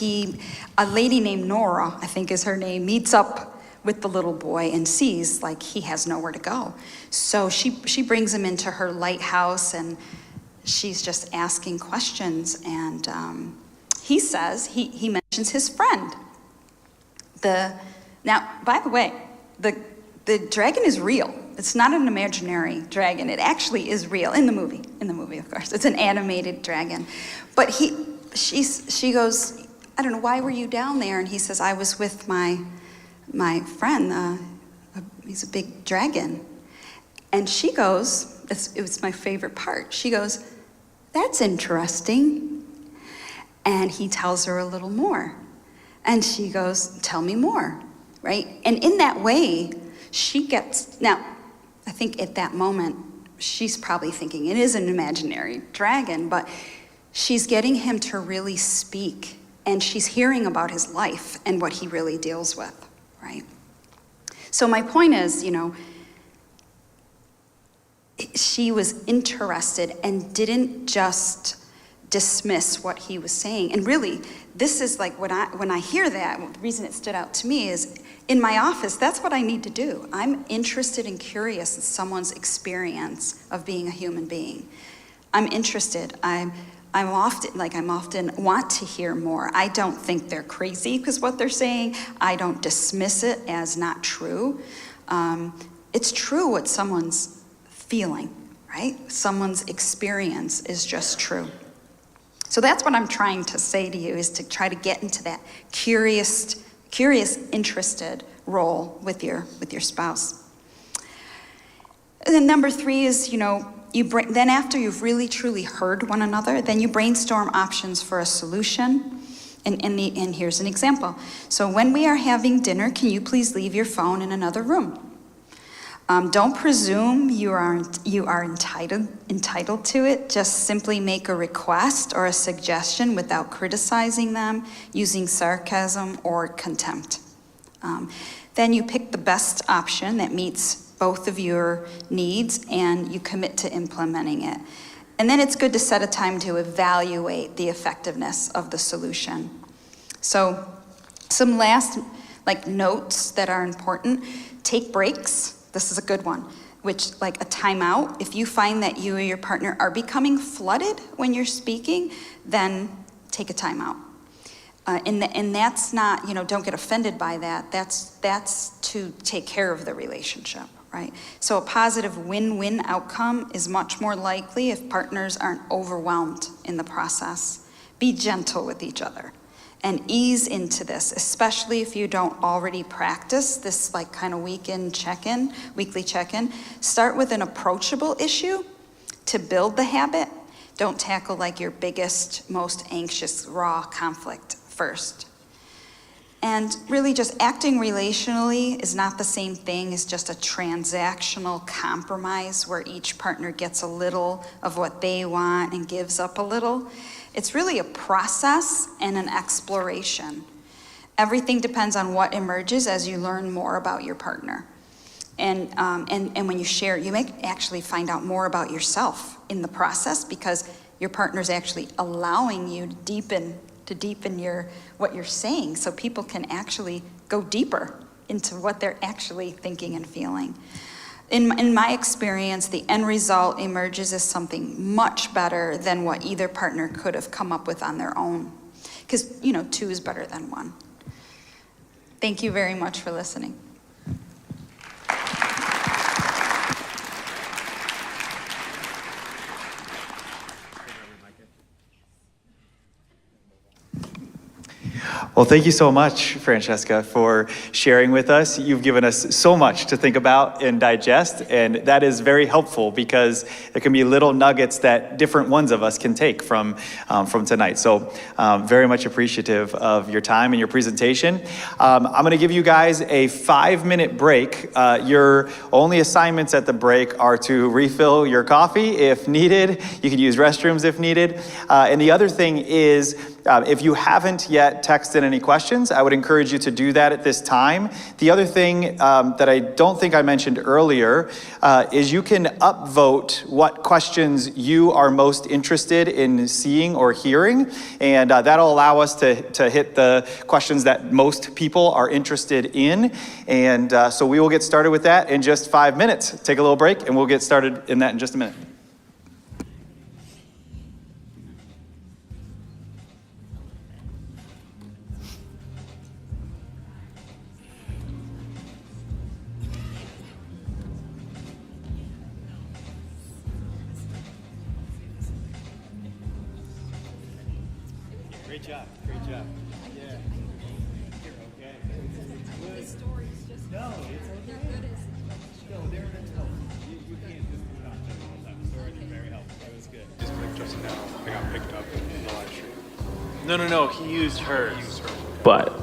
a lady named Nora, I think is her name, meets up with the little boy and sees like he has nowhere to go. So she brings him into her lighthouse, and she's just asking questions. And he says, he mentions his friend, the Now, by the way, the dragon is real. It's not an imaginary dragon. It actually is real in the movie. In the movie, of course. It's an animated dragon. But she goes, I don't know, why were you down there? And he says, I was with my friend. He's a big dragon. And she goes, it was my favorite part. She goes, that's interesting. And he tells her a little more. And she goes, tell me more, right? And in that way, she gets, now, I think at that moment, she's probably thinking it is an imaginary dragon, but she's getting him to really speak, and she's hearing about his life and what he really deals with, right? So my point is, she was interested and didn't just dismiss what he was saying. And really, this is like when I hear that, the reason it stood out to me is in my office, that's what I need to do. I'm interested and curious in someone's experience of being a human being. I'm interested. I'm often want to hear more. I don't think they're crazy because what they're saying. I don't dismiss it as not true. It's true what someone's feeling, right? Someone's experience is just true. So that's what I'm trying to say to you, is to try to get into that curious, interested role with your spouse. And then number 3 is, then after you've really truly heard one another, then you brainstorm options for a solution. And here's an example. So when we are having dinner, can you please leave your phone in another room? Don't presume you are entitled to it. Just simply make a request or a suggestion without criticizing them, using sarcasm or contempt. Then you pick the best option that meets both of your needs, and you commit to implementing it. And then it's good to set a time to evaluate the effectiveness of the solution. So some last notes that are important: take breaks. This is a good one, which like a timeout. If you find that you or your partner are becoming flooded when you're speaking, then take a timeout. And that's not, don't get offended by that. That's to take care of the relationship, right? So a positive win-win outcome is much more likely if partners aren't overwhelmed in the process. Be gentle with each other and ease into this, especially if you don't already practice this kind of weekly check-in. Start with an approachable issue to build the habit. Don't tackle your biggest, most anxious, raw conflict first. And really just acting relationally is not the same thing as just a transactional compromise where each partner gets a little of what they want and gives up a little. It's really a process and an exploration. Everything depends on what emerges as you learn more about your partner. And when you share, you may actually find out more about yourself in the process because your partner's actually allowing you to deepen what you're saying, so people can actually go deeper into what they're actually thinking and feeling. In my experience, the end result emerges as something much better than what either partner could have come up with on their own. Because, 2 is better than 1. Thank you very much for listening. Well, thank you so much, Francesca, for sharing with us. You've given us so much to think about and digest, and that is very helpful because there can be little nuggets that different ones of us can take from tonight. So very much appreciative of your time and your presentation. I'm going to give you guys a 5-minute break. Your only assignments at the break are to refill your coffee if needed. You can use restrooms if needed. And the other thing is, if you haven't yet texted any questions, I would encourage you to do that at this time. The other thing that I don't think I mentioned earlier is you can upvote what questions you are most interested in seeing or hearing, and that'll allow us to hit the questions that most people are interested in. And so we will get started with that in just 5 minutes. Take a little break, and we'll get started in that in just a minute. Great job. Great job. Yeah. You're okay. The story's just. No, it's okay. They're good as. No, they're helpful. You can't just not do it all the time. The story is very helpful. It was good. Just now, I got picked up in the live stream. No, he used hers. But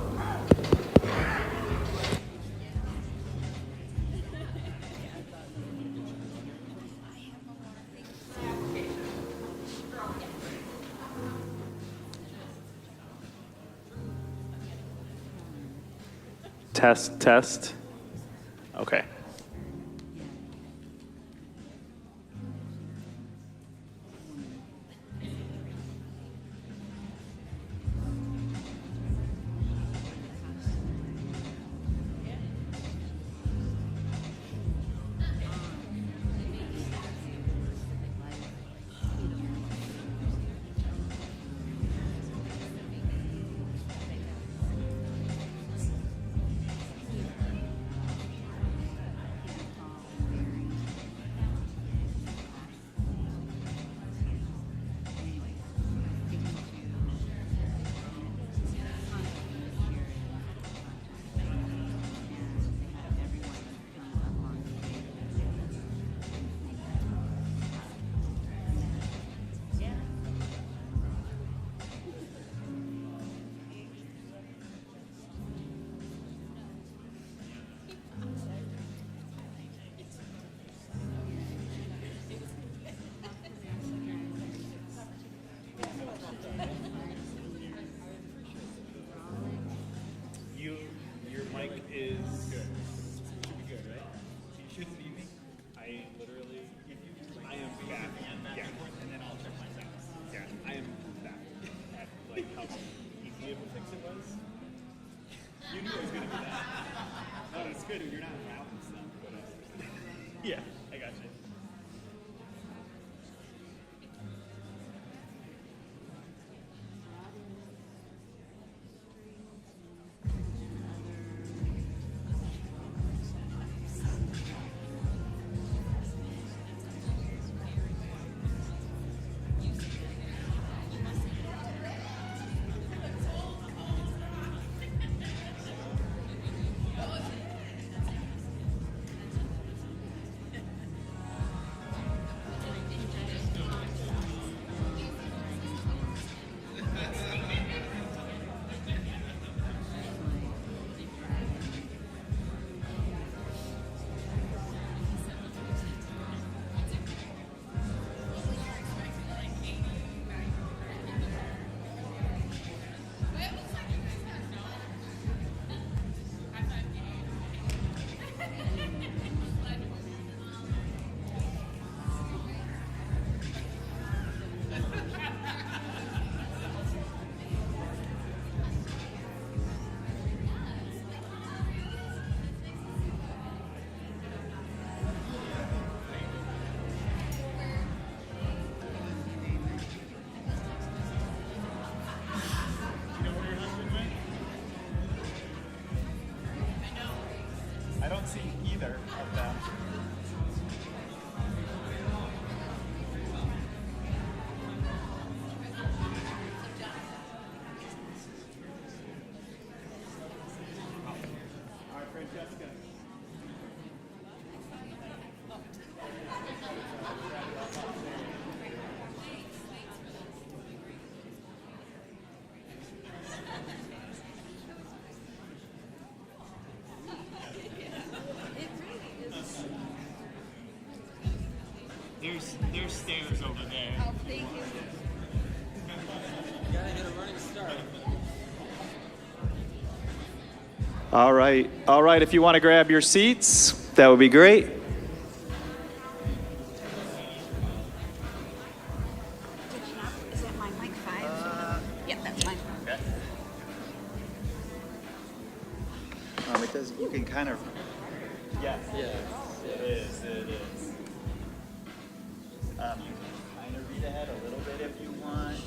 test. Okay. Your mic is good. Should be good, right? You shouldn't need me. I literally, I am back. Yeah, and then I'll check my sounds. Yeah, I am back. At, like how easy of a fix it was. You knew it was gonna be that. No, it's good when you're not around and stuff. But yeah, I got you. I don't see either of them. All right, Francesca. There's stairs over there. Oh, thank you. Gotta get a running start. All right. If you want to grab your seats, that would be great. Is that my mic 5? Yeah, that's mine. It does. You can kind of. Yes. Yes. It is. It is. You can kind of read ahead a little bit if you want,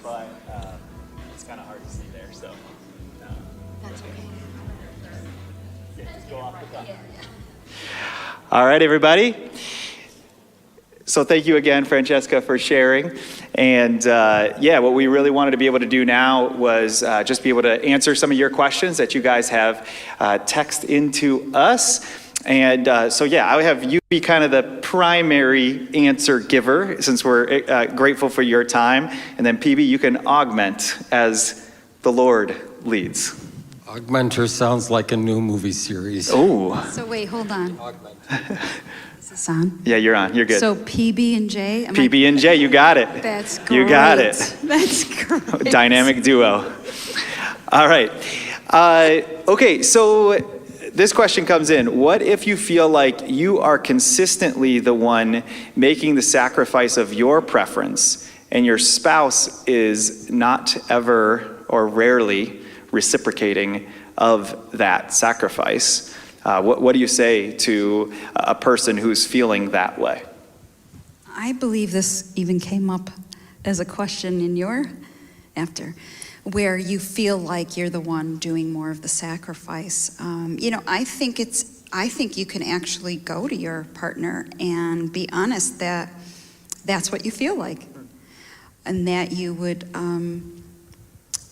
but it's kind of hard to see there. So. That's okay. Yeah, just go off the top. All right, everybody. So thank you again, Francesca, for sharing. And yeah, what we really wanted to be able to do now was just be able to answer some of your questions that you guys have text into us. And so yeah, I would have you be kind of the primary answer giver since we're grateful for your time. And then PB, you can augment as the Lord leads. Augmenter sounds like a new movie series. Oh. So wait, hold on. Is this on? Yeah, you're on. You're good. So PB and J? PB and J, you got it. That's great. You got it. That's great. Dynamic duo. All right. Okay, so this question comes in. What if you feel like you are consistently the one making the sacrifice of your preference and your spouse is not ever or rarely reciprocating of that sacrifice? What do you say to a person who's feeling that way? I believe this even came up as a question in your after, where you feel like you're the one doing more of the sacrifice. I think you can actually go to your partner and be honest that that's what you feel like, and that you would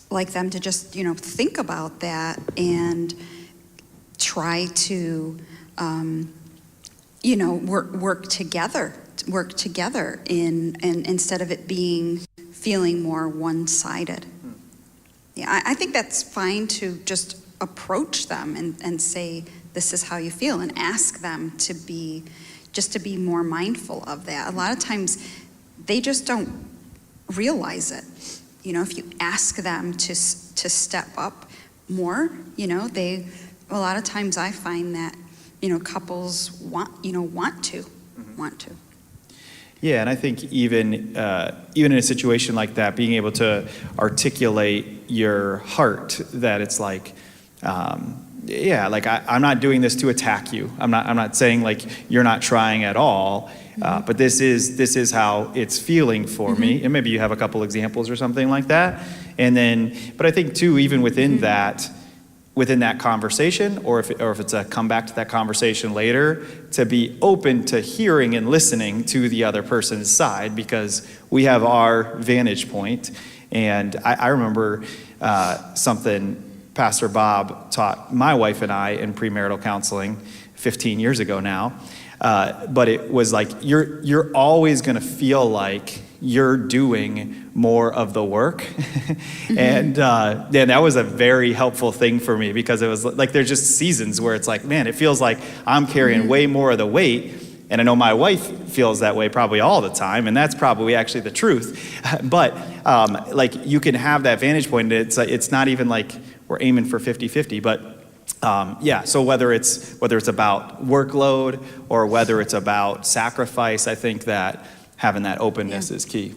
like them to just think about that and try to work together in and instead of it being feeling more one-sided. Yeah, I think that's fine to just approach them and say, this is how you feel, and ask them to be more mindful of that. A lot of times they just don't realize it. If you ask them to step up more, a lot of times I find that, couples want to. Yeah, and I think even in a situation like that, being able to articulate your heart, that it's like, I'm not doing this to attack you. I'm not saying like you're not trying at all, but this is how it's feeling for me. And maybe you have a couple examples or something like that. And then, but I think too, even within that conversation, or if it's a come back to that conversation later, to be open to hearing and listening to the other person's side, because we have our vantage point. And I remember something Pastor Bob taught my wife and I in premarital counseling 15 years ago now. But it was like, you're always gonna feel like you're doing more of the work. And that was a very helpful thing for me, because it was like, there's just seasons where it's like, man, it feels like I'm carrying way more of the weight. And I know my wife feels that way probably all the time, and that's probably actually the truth. But like, you can have that vantage point. It's not even like we're aiming for 50-50, but so whether it's about workload or whether it's about sacrifice, I think that having that openness is key.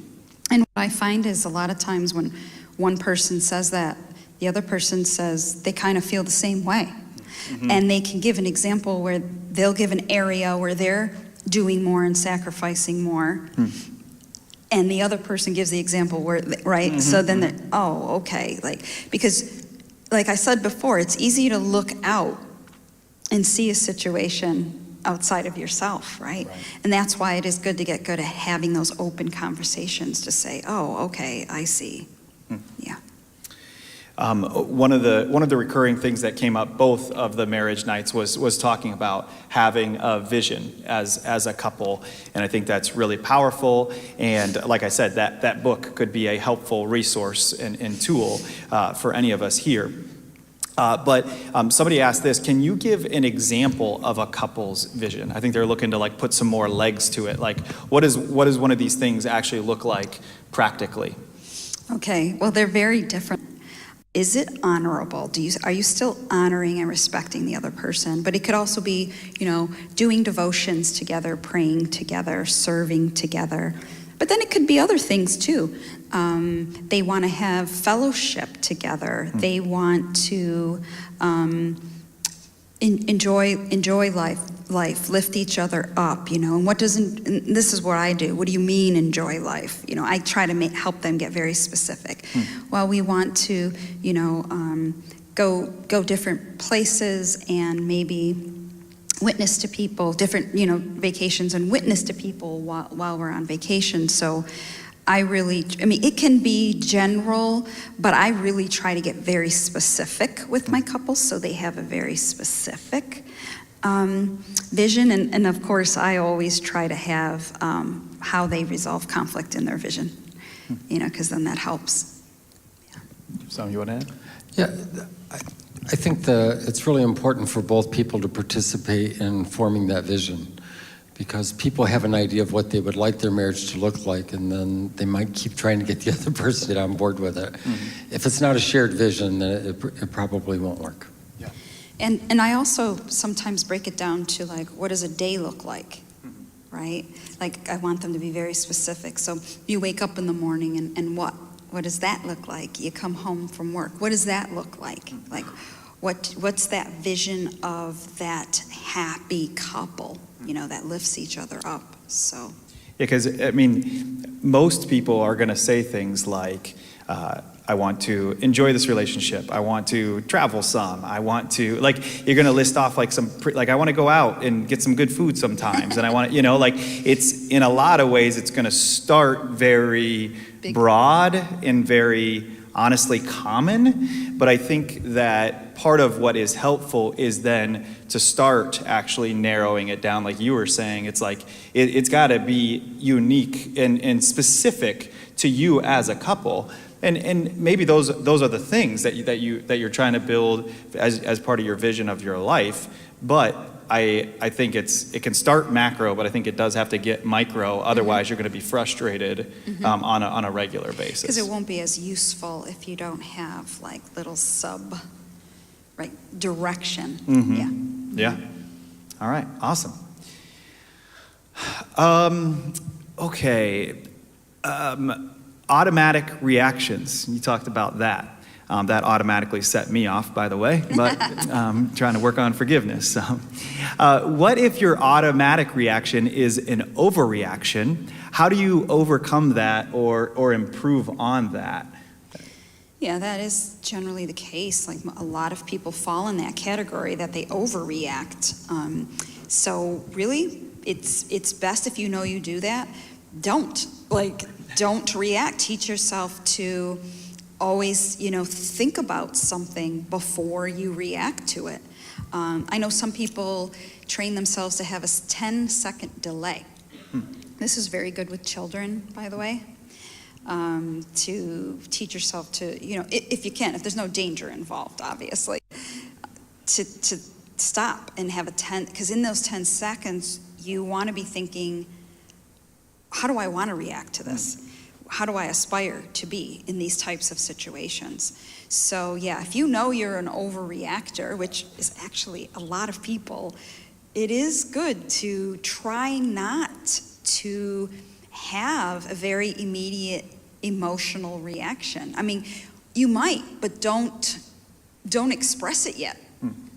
And what I find is a lot of times when one person says that, the other person says they kind of feel the same way. And they can give an example where they'll give an area where they're doing more and sacrificing more. And the other person gives the example where, right? So then they're, oh, okay. Because like I said before, it's easy to look out and see a situation outside of yourself, right? And that's why it is good to get good at having those open conversations to say, oh, okay, I see. Yeah. One of the recurring things that came up both of the marriage nights was talking about having a vision as a couple, and I think that's really powerful. And like I said, that book could be a helpful resource and tool for any of us here. But somebody asked this: can you give an example of a couple's vision? I think they're looking to like put some more legs to it. Like, what does one of these things actually look like practically? Okay, well, they're very different. Is it honorable? Are you still honoring and respecting the other person? But it could also be, doing devotions together, praying together, serving together. But then it could be other things too. They want to have fellowship together. They want to enjoy life, lift each other up, and and this is what I do. What do you mean enjoy life? I try to help them get very specific. Well, we want to, go different places and maybe witness to people, different, vacations, and witness to people while we're on vacation. So I mean, it can be general, but I really try to get very specific with my couples so they have a very specific vision. And of course, I always try to have how they resolve conflict in their vision, because then that helps. Something you want to add? Yeah, I think it's really important for both people to participate in forming that vision, because people have an idea of what they would like their marriage to look like, and then they might keep trying to get the other person to get on board with it. Mm-hmm. If it's not a shared vision, then it probably won't work. Yeah. And I also sometimes break it down to, like, what does a day look like, right? Like, I want them to be very specific. So you wake up in the morning, and what? What does that look like? You come home from work. What does that look like? Like, what's that vision of that happy couple, that lifts each other up? So. Yeah, because, I mean, most people are going to say things like, I want to enjoy this relationship. I want to travel some. I want to, like, you're going to list off like I want to go out and get some good food sometimes. And I want to, like, it's, in a lot of ways, it's going to start very broad and very honestly common. But I think that part of what is helpful is then to start actually narrowing it down. Like you were saying, it's like, it's got to be unique and specific to you as a couple. And maybe those are the things that you're trying to build as part of your vision of your life. But I think it can start macro, but I think it does have to get micro. Otherwise, you're going to be frustrated on a regular basis. Because it won't be as useful if you don't have like little direction. Mm-hmm. Yeah. All right. Awesome. Okay. Automatic reactions. You talked about that. That automatically set me off, by the way, but trying to work on forgiveness. What if your automatic reaction is an overreaction? How do you overcome that or improve on that? Yeah, that is generally the case. Like, a lot of people fall in that category, that they overreact. So really, it's best if you know you do that, don't react. Teach yourself to always, think about something before you react to it. I know some people train themselves to have a 10-second delay. This is very good with children, by the way, to teach yourself to, if you can, if there's no danger involved, obviously, to stop and have because in those 10 seconds, you want to be thinking, how do I want to react to this? How do I aspire to be in these types of situations? So yeah, if you know you're an overreactor, which is actually a lot of people, it is good to try not to have a very immediate emotional reaction. I mean, you might, but don't express it yet.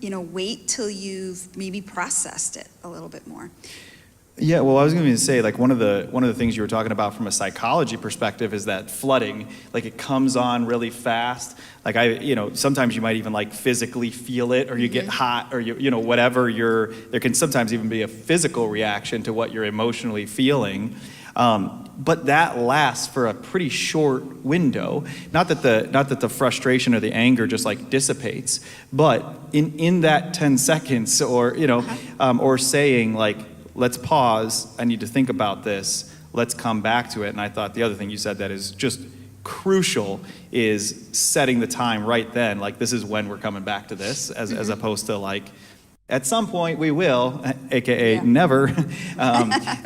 Wait till you've maybe processed it a little bit more. Yeah, well, I was going to say, like, one of the things you were talking about from a psychology perspective is that flooding, like, it comes on really fast. Like, sometimes you might even like physically feel it, or you get hot, or whatever. There can sometimes even be a physical reaction to what you're emotionally feeling. But that lasts for a pretty short window. Not that the frustration or the anger just like dissipates, but in that 10 seconds, or or saying like, let's pause, I need to think about this, let's come back to it. And I thought the other thing you said that is just crucial is setting the time right then, like, this is when we're coming back to this, as opposed to like, at some point we will, aka never,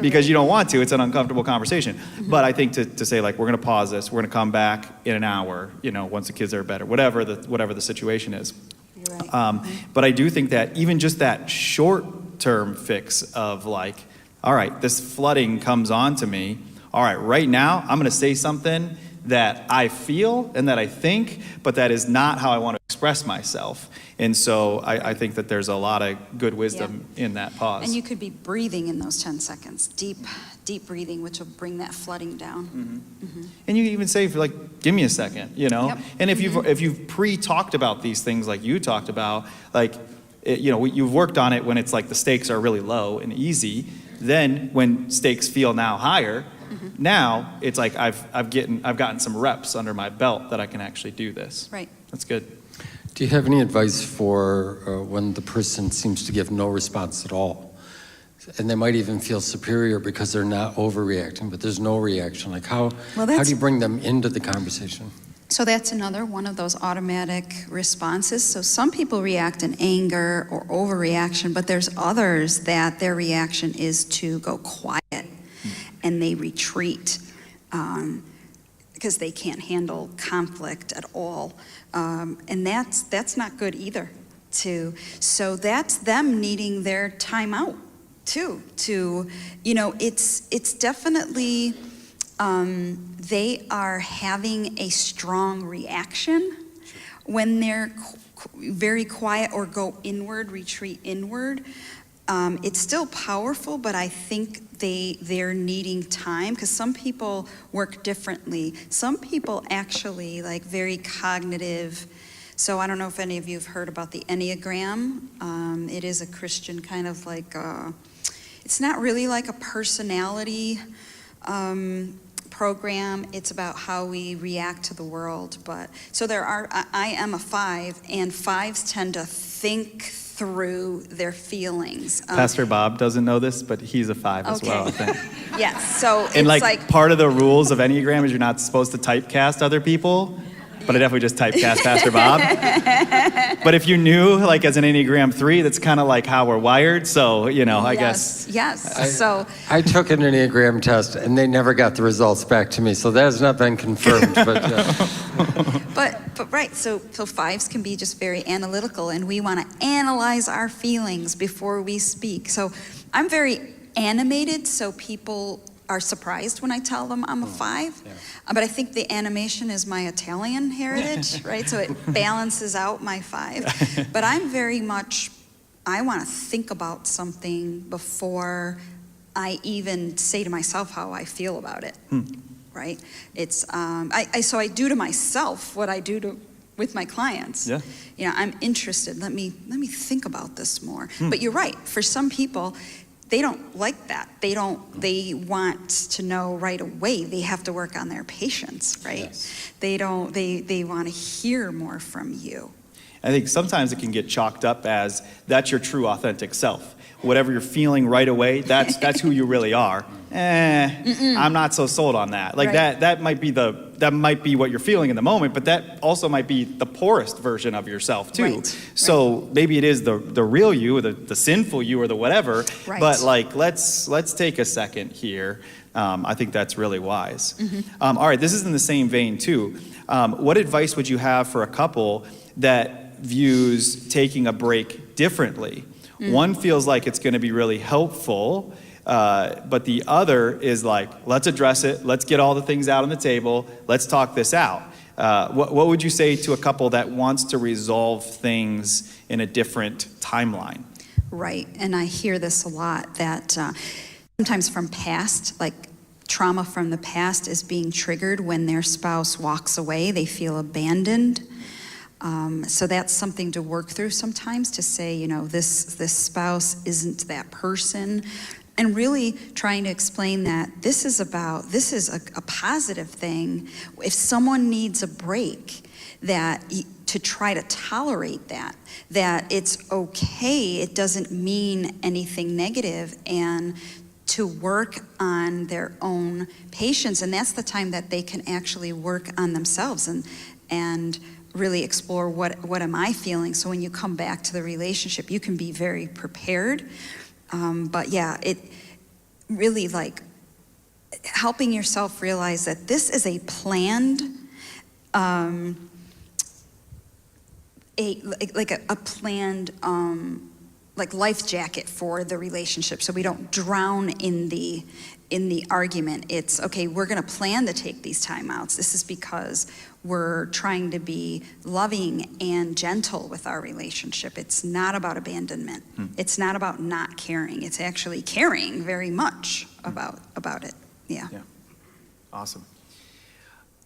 because you don't want to, it's an uncomfortable conversation. But I think to say, like, we're gonna pause this, we're gonna come back in an hour, once the kids are better, whatever the situation is. You're right. But I do think that even just that short-term fix of like, all right, this flooding comes on to me. All right, right now I'm going to say something that I feel and that I think, but that is not how I want to express myself. And so I think that there's a lot of good wisdom in that pause. And you could be breathing in those 10 seconds, deep breathing, which will bring that flooding down. And you can even say, like, give me a second, Yep. And if you've pre-talked about these things like you talked about, like, you've worked on it when it's like the stakes are really low and easy. Then when stakes feel now higher, Now it's like I've gotten some reps under my belt that I can actually do this. Right. That's good. Do you have any advice for when the person seems to give no response at all? And they might even feel superior because they're not overreacting, but there's no reaction. Like how do you bring them into the conversation? So that's another one of those automatic responses. So some people react in anger or overreaction, but there's others that their reaction is to go quiet and they retreat because they can't handle conflict at all. And that's not good either, too. So that's them needing their time out, too. It's definitely... they are having a strong reaction when they're very quiet or go inward, retreat inward. It's still powerful, but I think they're needing time because some people work differently. Some people actually like very cognitive. So I don't know if any of you have heard about the Enneagram. It is a Christian kind of like, it's not really like a personality program. It's about how we react to the world. But so I am a 5, and 5s tend to think through their feelings. Pastor Bob doesn't know this, but he's a 5 as well, I think. Yes, so it's And like part of the rules of Enneagram is you're not supposed to typecast other people, but I definitely just typecast Pastor Bob. But if you knew, like as an Enneagram 3, that's kind of like how we're wired, so, I guess. Yes, I took an Enneagram test, and they never got the results back to me, so that has not been confirmed. But right, so 5s can be just very analytical, and we want to analyze our feelings before we speak. So I'm very animated, so people are surprised when I tell them I'm a 5. Yeah. But I think the animation is my Italian heritage, right? So it balances out my 5. But I'm very much, I want to think about something before I even say to myself how I feel about it, right? It's, so I do to myself what I do with my clients. Yeah. I'm interested. Let me think about this more. But you're right. For some people, they don't like that. They want to know right away. They have to work on their patience, right? Yes. They want to hear more from you. I think sometimes it can get chalked up as that's your true authentic self. Whatever you're feeling right away, that's who you really are. I'm not so sold on that. Like right. that might be what you're feeling in the moment, but that also might be the poorest version of yourself too. Right. So maybe it is the real you, or the sinful you, or the whatever. Right. But like let's take a second here. I think that's really wise. All right, this is in the same vein too. What advice would you have for a couple that views taking a break differently? One feels like it's going to be really helpful, but the other is like, let's address it. Let's get all the things out on the table. Let's talk this out. What would you say to a couple that wants to resolve things in a different timeline? Right, and I hear this a lot, that sometimes from past, like trauma from the past is being triggered when their spouse walks away. They feel abandoned. So that's something to work through sometimes, to say, this spouse isn't that person, and really trying to explain that this is a positive thing. If someone needs a break, to try to tolerate that it's okay, it doesn't mean anything negative, and to work on their own patience. And that's the time that they can actually work on themselves and really explore what am I feeling. So when you come back to the relationship, you can be very prepared. But yeah, it really like helping yourself realize that this is a planned, planned life jacket for the relationship, so we don't drown in the argument. It's okay, we're going to plan to take these timeouts. This is because we're trying to be loving and gentle with our relationship. It's not about abandonment. It's not about not caring. It's actually caring very much about it. Yeah. Awesome.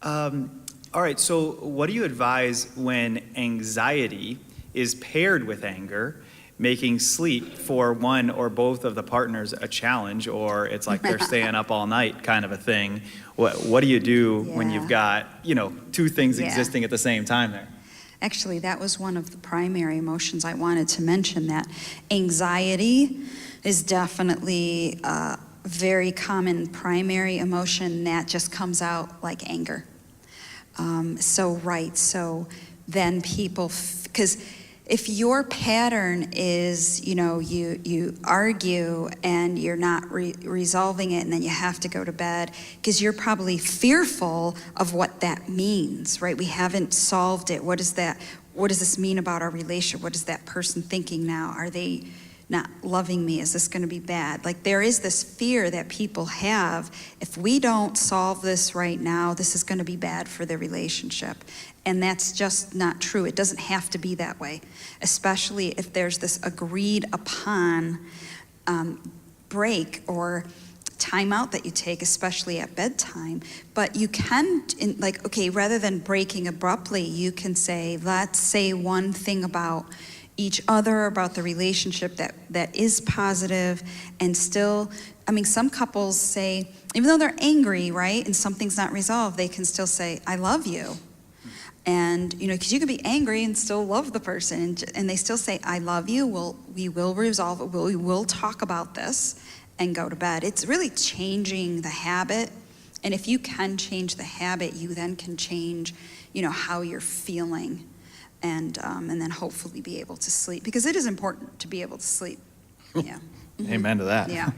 All right, so what do you advise when anxiety is paired with anger, making sleep for one or both of the partners a challenge, or it's like they're staying up all night kind of a thing. What do you do when Yeah. you've got, two things Yeah. existing at the same time there? Actually, that was one of the primary emotions I wanted to mention, that anxiety is definitely a very common primary emotion that just comes out like anger. So then people, because if your pattern is, you argue and you're not resolving it, and then you have to go to bed because you're probably fearful of what that means, right? We haven't solved it. What does this mean about our relationship? What is that person thinking now? Are they not loving me? Is this going to be bad? Like, there is this fear that people have. If we don't solve this right now, this is going to be bad for the relationship. And that's just not true. It doesn't have to be that way, especially if there's this agreed upon break or timeout that you take, especially at bedtime. But you can, rather than breaking abruptly, you can say, let's say one thing about each other, about the relationship that is positive, and still, some couples say, even though they're angry, right, and something's not resolved, they can still say, I love you. And, because you can be angry and still love the person, and they still say, I love you, we will resolve it, we will talk about this, and go to bed. It's really changing the habit. And if you can change the habit, you then can change, how you're feeling, and then hopefully be able to sleep, because it is important to be able to sleep. Yeah. Amen to that. Yeah.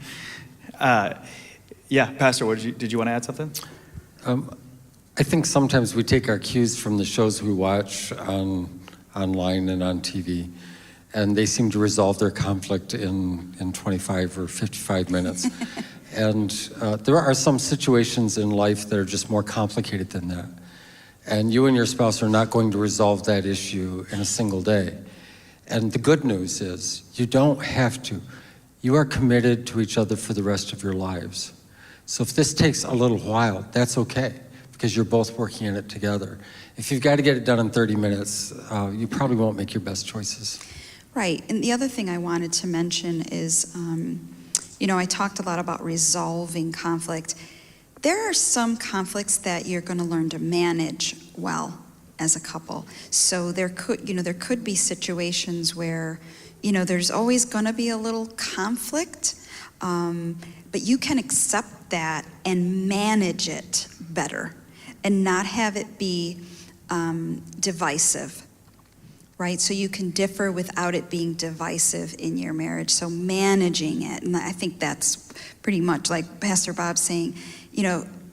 Yeah, Pastor, did you want to add something? I think sometimes we take our cues from the shows we watch online and on TV, and they seem to resolve their conflict in 25 or 55 minutes. And there are some situations in life that are just more complicated than that. And you and your spouse are not going to resolve that issue in a single day. And the good news is you don't have to. You are committed to each other for the rest of your lives. So if this takes a little while, that's okay, because you're both working in it together. If you've got to get it done in 30 minutes, you probably won't make your best choices. Right. And the other thing I wanted to mention is, I talked a lot about resolving conflict. There are some conflicts that you're going to learn to manage well as a couple. So there could be situations where, there's always going to be a little conflict, but you can accept that and manage it better and not have it be divisive. Right, so you can differ without it being divisive in your marriage. So managing it, and I think that's pretty much like Pastor Bob saying,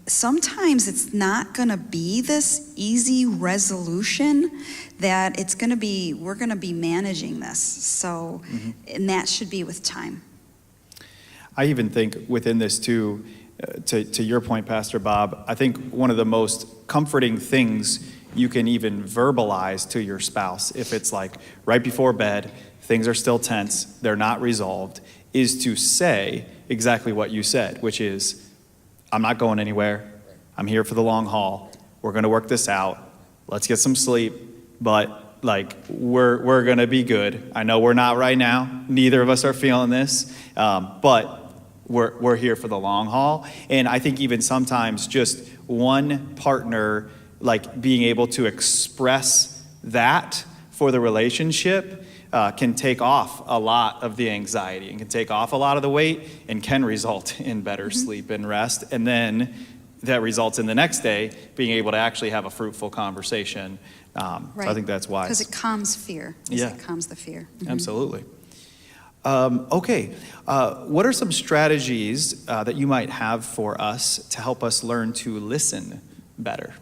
sometimes it's not going to be this easy resolution that we're going to be managing this. So, and that should be with time. I even think within this too, to your point, Pastor Bob, I think one of the most comforting things you can even verbalize to your spouse, if it's like right before bed, things are still tense, they're not resolved, is to say exactly what you said, which is, I'm not going anywhere, I'm here for the long haul, we're gonna work this out, let's get some sleep, but we're gonna be good. I know we're not right now, neither of us are feeling this, but we're here for the long haul. And I think even sometimes just one partner being able to express that for the relationship can take off a lot of the anxiety and can take off a lot of the weight and can result in better sleep and rest. And then that results in the next day being able to actually have a fruitful conversation. Right. So I think that's wise. Because it calms fear. Yeah. It calms the fear. Absolutely. Okay, what are some strategies that you might have for us to help us learn to listen better?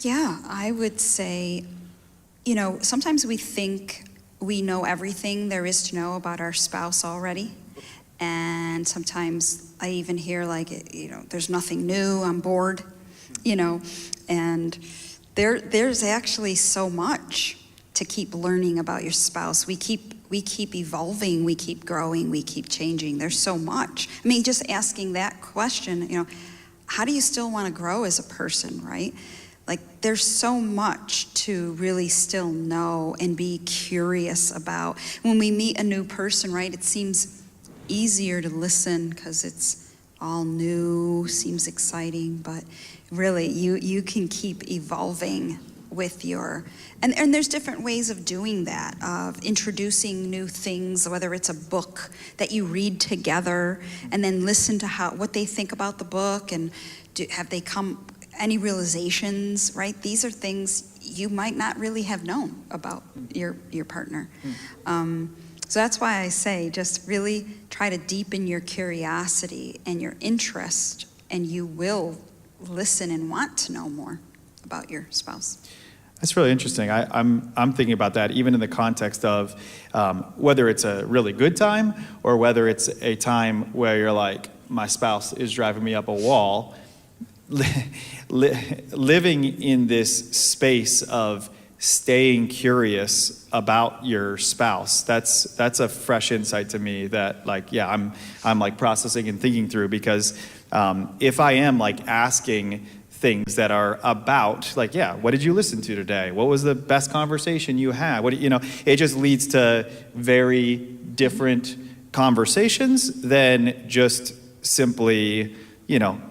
Yeah, I would say, sometimes we think we know everything there is to know about our spouse already. And sometimes I even hear there's nothing new, I'm bored, and there's actually so much to keep learning about your spouse. We keep evolving, we keep growing, we keep changing. There's so much. Just asking that question, how do you still want to grow as a person, right? Like, there's so much to really still know and be curious about. When we meet a new person, right, it seems easier to listen because it's all new, seems exciting, but really you can keep evolving with your, and there's different ways of doing that, of introducing new things, whether it's a book that you read together and then listen to what they think about the book, and have they come any realizations, right? These are things you might not really have known about your partner. So that's why I say just really try to deepen your curiosity and your interest, and you will listen and want to know more about your spouse. That's really interesting. I'm thinking about that even in the context of whether it's a really good time or whether it's a time where you're like, my spouse is driving me up a wall. Living in this space of staying curious about your spouse, that's a fresh insight to me that, like, yeah, I'm like processing and thinking through, because if I am like asking things that are about, like, yeah, what did you listen to today? What was the best conversation you had? It just leads to very different conversations than just simply,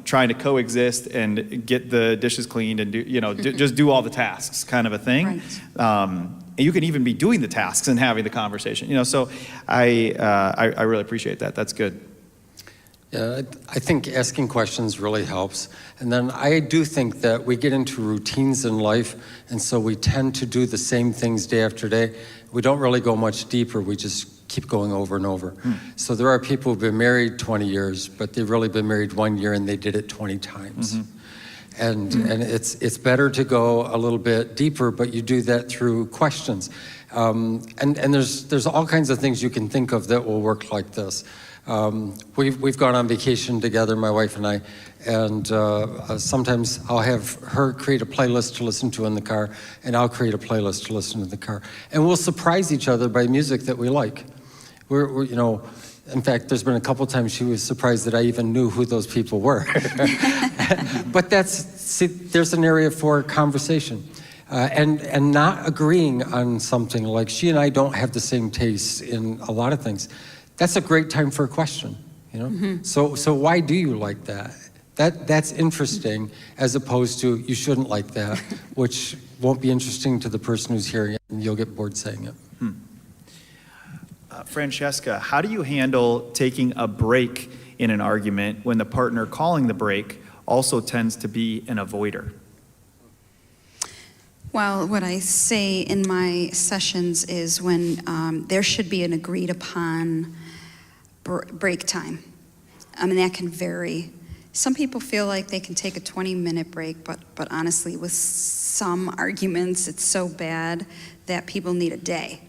trying to coexist and get the dishes cleaned and just do all the tasks, kind of a thing. Right. And you can even be doing the tasks and having the conversation. So I really appreciate that. That's good. Yeah, I think asking questions really helps. And then I do think that we get into routines in life, and so we tend to do the same things day after day. We don't really go much deeper. We just keep going over and over. So there are people who've been married 20 years, but they've really been married 1 year and they did it 20 times. And it's better to go a little bit deeper, but you do that through questions. And there's all kinds of things you can think of that will work like this. We've gone on vacation together, my wife and I, and sometimes I'll have her create a playlist to listen to in the car, and I'll create a playlist to listen to in the car. And we'll surprise each other by music that we like. We're in fact, there's been a couple times she was surprised that I even knew who those people were. But there's an area for conversation. And not agreeing on something, like she and I don't have the same tastes in a lot of things. That's a great time for a question, So why do you like that? That's interesting, as opposed to you shouldn't like that, which won't be interesting to the person who's hearing it, and you'll get bored saying it. Francesca, how do you handle taking a break in an argument when the partner calling the break also tends to be an avoider? Well, what I say in my sessions is when there should be an agreed upon break time. I mean, that can vary. Some people feel like they can take a 20-minute break, but honestly, with some arguments, it's so bad that people need a day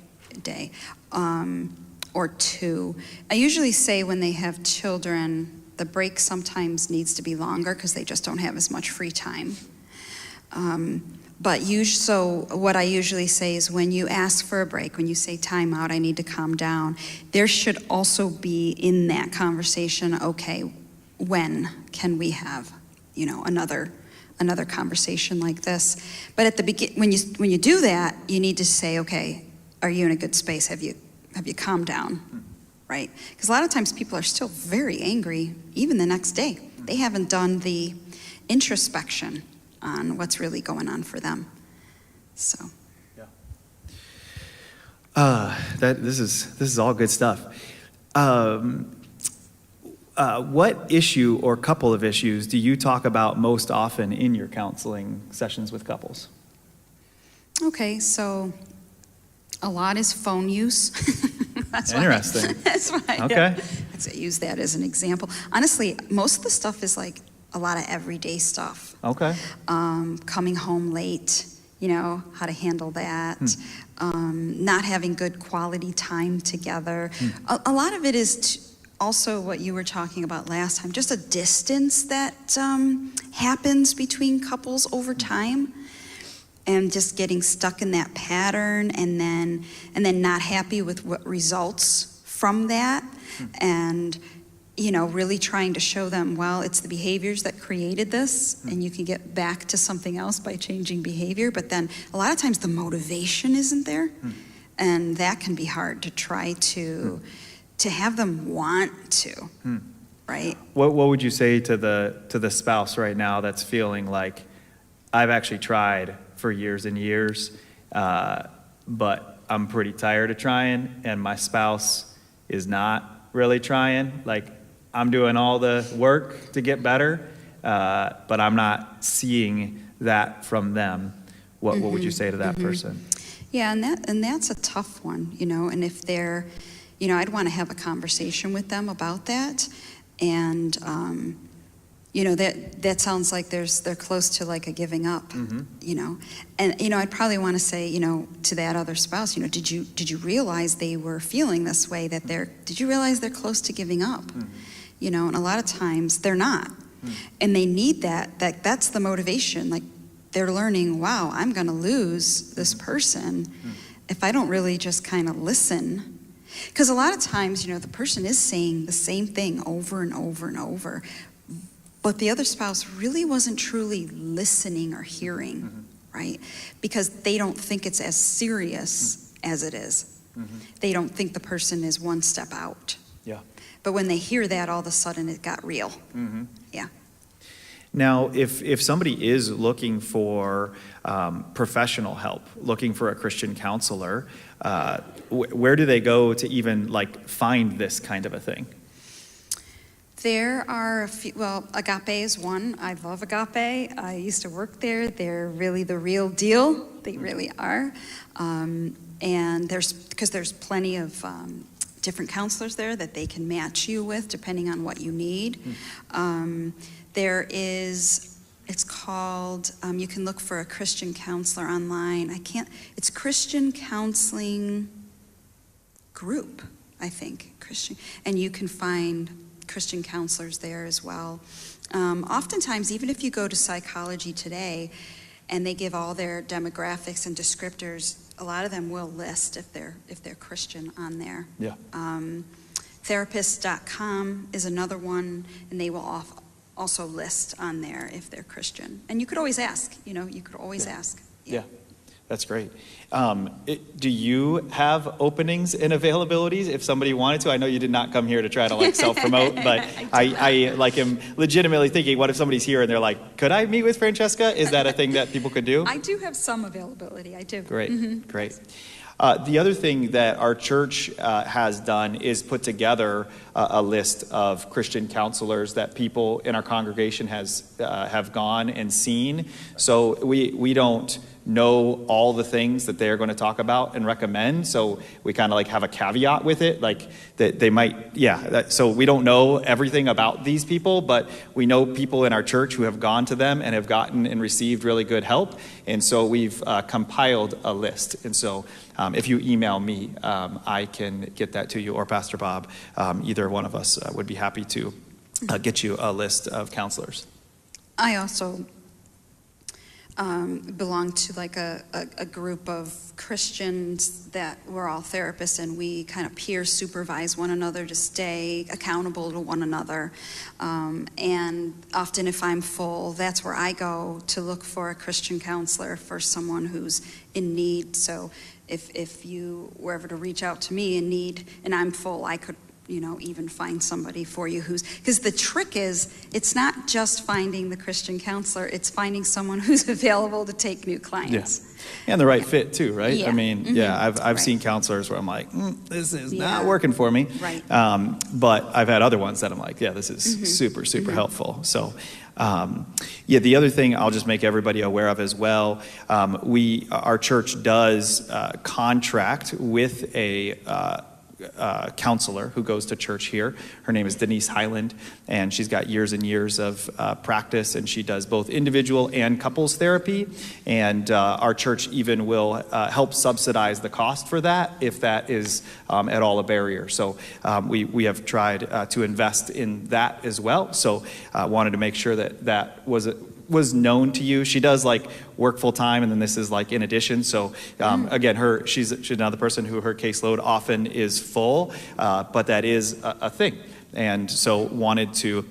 or two. I usually say when they have children, the break sometimes needs to be longer because they just don't have as much free time. So what I usually say is when you ask for a break, when you say time out, I need to calm down, there should also be in that conversation, okay, when can we have, another conversation like this? But at the when you do that, you need to say, okay, are you in a good space? Have you calmed down, right? Because a lot of times people are still very angry, even the next day. They haven't done the introspection on what's really going on for them. So. Yeah. This is all good stuff. What issue or couple of issues do you talk about most often in your counseling sessions with couples? Okay, so a lot is phone use. That's interesting. That's why. Okay. Yeah. I use that as an example. Honestly, most of the stuff is like a lot of everyday stuff. Okay. Coming home late, how to handle that. Not having good quality time together. A lot of it is also what you were talking about last time, just a distance that happens between couples over time. And just getting stuck in that pattern, and then not happy with what results from that. And really trying to show them, well, it's the behaviors that created this, and you can get back to something else by changing behavior. But then a lot of times the motivation isn't there, and that can be hard to try to have them want to, right? What would you say to the spouse right now that's feeling like, I've actually tried for years and years, but I'm pretty tired of trying, and my spouse is not really trying? Like, I'm doing all the work to get better, but I'm not seeing that from them. What would you say to that person? Yeah, and that's a tough one, and if they're, I'd want to have a conversation with them about that, and, that sounds like they're close to like a giving up, and, I'd probably want to say, to that other spouse, did you realize they were feeling this way, did you realize they're close to giving up? And a lot of times they're not. And they need that's the motivation. Like, they're learning, wow, I'm going to lose this person if I don't really just kind of listen. Because a lot of times, the person is saying the same thing over and over and over, but the other spouse really wasn't truly listening or hearing, right? Because they don't think it's as serious as it is. They don't think the person is one step out. Yeah. But when they hear that, all of a sudden it got real. Yeah. Now, if somebody is looking for professional help, looking for a Christian counselor, where do they go to even find this kind of a thing? There are a few, Agape is one. I love Agape. I used to work there. They're really the real deal. They really are. And there's plenty of different counselors there that they can match you with depending on what you need. It's called, you can look for a Christian counselor online. It's Christian Counseling Group, I think, Christian. And you can find Christian counselors there as well. Oftentimes, even if you go to Psychology Today and they give all their demographics and descriptors, a lot of them will list if they're Christian on there. Yeah. Therapist.com is another one, and they will also list on there if they're Christian. And you could always ask, ask. Yeah, that's great. Do you have openings and availabilities if somebody wanted to? I know you did not come here to try to self-promote, but I am legitimately thinking, what if somebody's here and they're like, could I meet with Francesca? Is that a thing that people could do? I do have some availability, I do. Great, great. The other thing that our church has done is put together a list of Christian counselors that people in our congregation have gone and seen. So we don't know all the things that they're going to talk about and recommend. So we kind of have a caveat with it, that they might, so we don't know everything about these people, but we know people in our church who have gone to them and have gotten and received really good help. And so we've compiled a list. And so if you email me, I can get that to you, or Pastor Bob. Either one of us would be happy to get you a list of counselors. I also belong to a group of Christians that we're all therapists, and we kind of peer supervise one another to stay accountable to one another. And often if I'm full, that's where I go to look for a Christian counselor for someone who's in need. So if you were ever to reach out to me in need and I'm full, I could even find somebody for you because the trick is, it's not just finding the Christian counselor, it's finding someone who's available to take new clients. Yeah. And the right fit too, right? Yeah. I mean, I've seen counselors where I'm like, this is not working for me. Right. But I've had other ones that I'm like, this is super, super helpful. So, the other thing I'll just make everybody aware of as well, our church does contract with a counselor who goes to church here. Her name is Denise Highland, and she's got years and years of practice, and she does both individual and couples therapy. And our church even will help subsidize the cost for that if that is at all a barrier. So we have tried to invest in that as well. So wanted to make sure that was known to you. She does work full time, and then this is in addition. So again, she's another person who her caseload often is full, but that is a thing. And so wanted to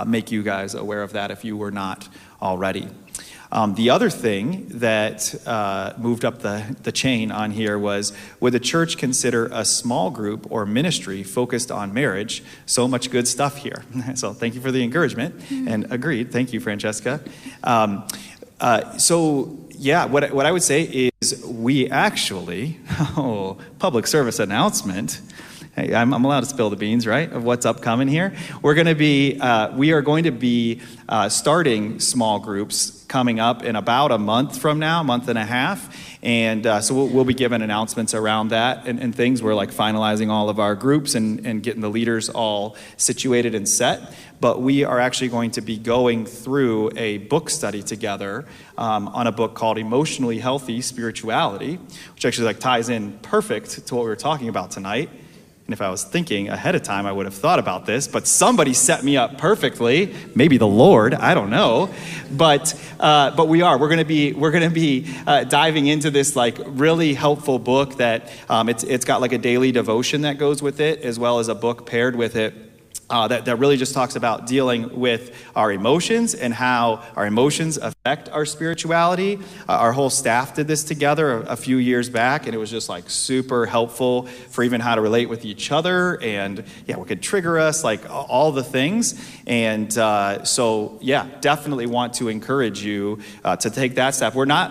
make you guys aware of that if you were not already. The other thing that moved up the chain on here was, would the church consider a small group or ministry focused on marriage? So much good stuff here. So thank you for the encouragement, and agreed. Thank you, Francesca. What I would say is we actually, public service announcement. Hey, I'm allowed to spill the beans, right, of what's upcoming here. We are going to be starting small groups coming up in about a month from now, month and a half. And so we'll be giving announcements around that and things. We're like finalizing all of our groups and getting the leaders all situated and set. But we are actually going to be going through a book study together on a book called Emotionally Healthy Spirituality, which actually ties in perfect to what we were talking about tonight. And if I was thinking ahead of time, I would have thought about this, but somebody set me up perfectly. Maybe the Lord, I don't know. But we're going to be diving into this really helpful book that it's got a daily devotion that goes with it, as well as a book paired with it. That really just talks about dealing with our emotions and how our emotions affect our spirituality. Our whole staff did this together a few years back, and it was just super helpful for even how to relate with each other and what could trigger us, all the things. And definitely want to encourage you to take that step. We're not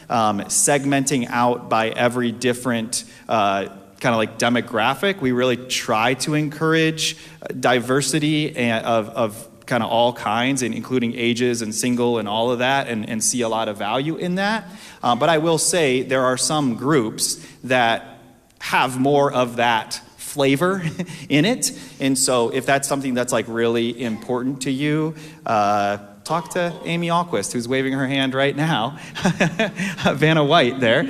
segmenting out by every different demographic. We really try to encourage diversity of kind of all kinds, and including ages and single and all of that, and see a lot of value in that. But I will say there are some groups that have more of that flavor in it. And so if that's something that's really important to you, talk to Amy Alquist, who's waving her hand right now, Vanna White there.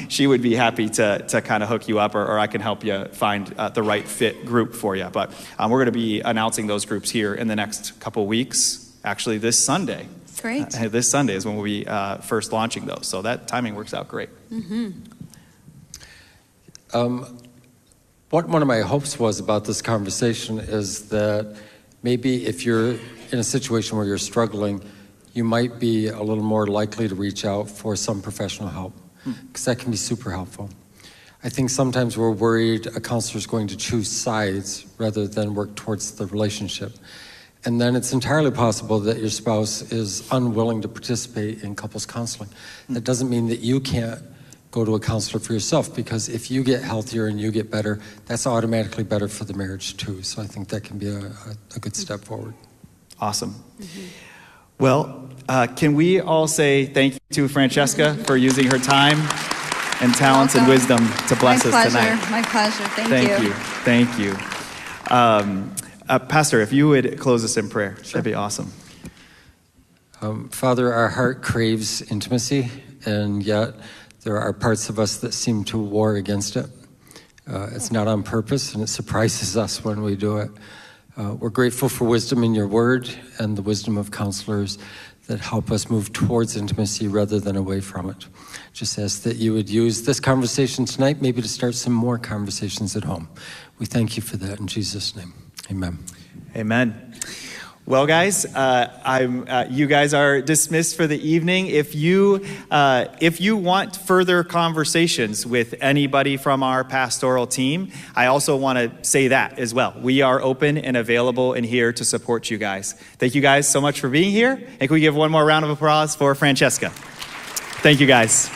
She would be happy to kind of hook you up, or I can help you find the right fit group for you. But we're going to be announcing those groups here in the next couple weeks, actually this Sunday. Great. This Sunday is when we'll be first launching those. So that timing works out great. Mm-hmm. What one of my hopes was about this conversation is that maybe if you're in a situation where you're struggling, you might be a little more likely to reach out for some professional help, because that can be super helpful. I think sometimes we're worried a counselor is going to choose sides rather than work towards the relationship. And then it's entirely possible that your spouse is unwilling to participate in couples counseling. That doesn't mean that you can't go to a counselor for yourself, because if you get healthier and you get better, that's automatically better for the marriage too. So I think that can be a good step forward. Awesome. Mm-hmm. Well, can we all say thank you to Francesca for using her time and talents and wisdom to bless us tonight? My pleasure. Thank you. Thank you. Pastor, if you would close us in prayer, that'd be awesome. Father, our heart craves intimacy, and yet there are parts of us that seem to war against it. It's not on purpose, and it surprises us when we do it. We're grateful for wisdom in your word and the wisdom of counselors that help us move towards intimacy rather than away from it. Just ask that you would use this conversation tonight maybe to start some more conversations at home. We thank you for that in Jesus' name. Amen. Amen. Well, guys, you guys are dismissed for the evening. If you want further conversations with anybody from our pastoral team, I also want to say that as well. We are open and available and here to support you guys. Thank you guys so much for being here. And can we give one more round of applause for Francesca? Thank you, guys.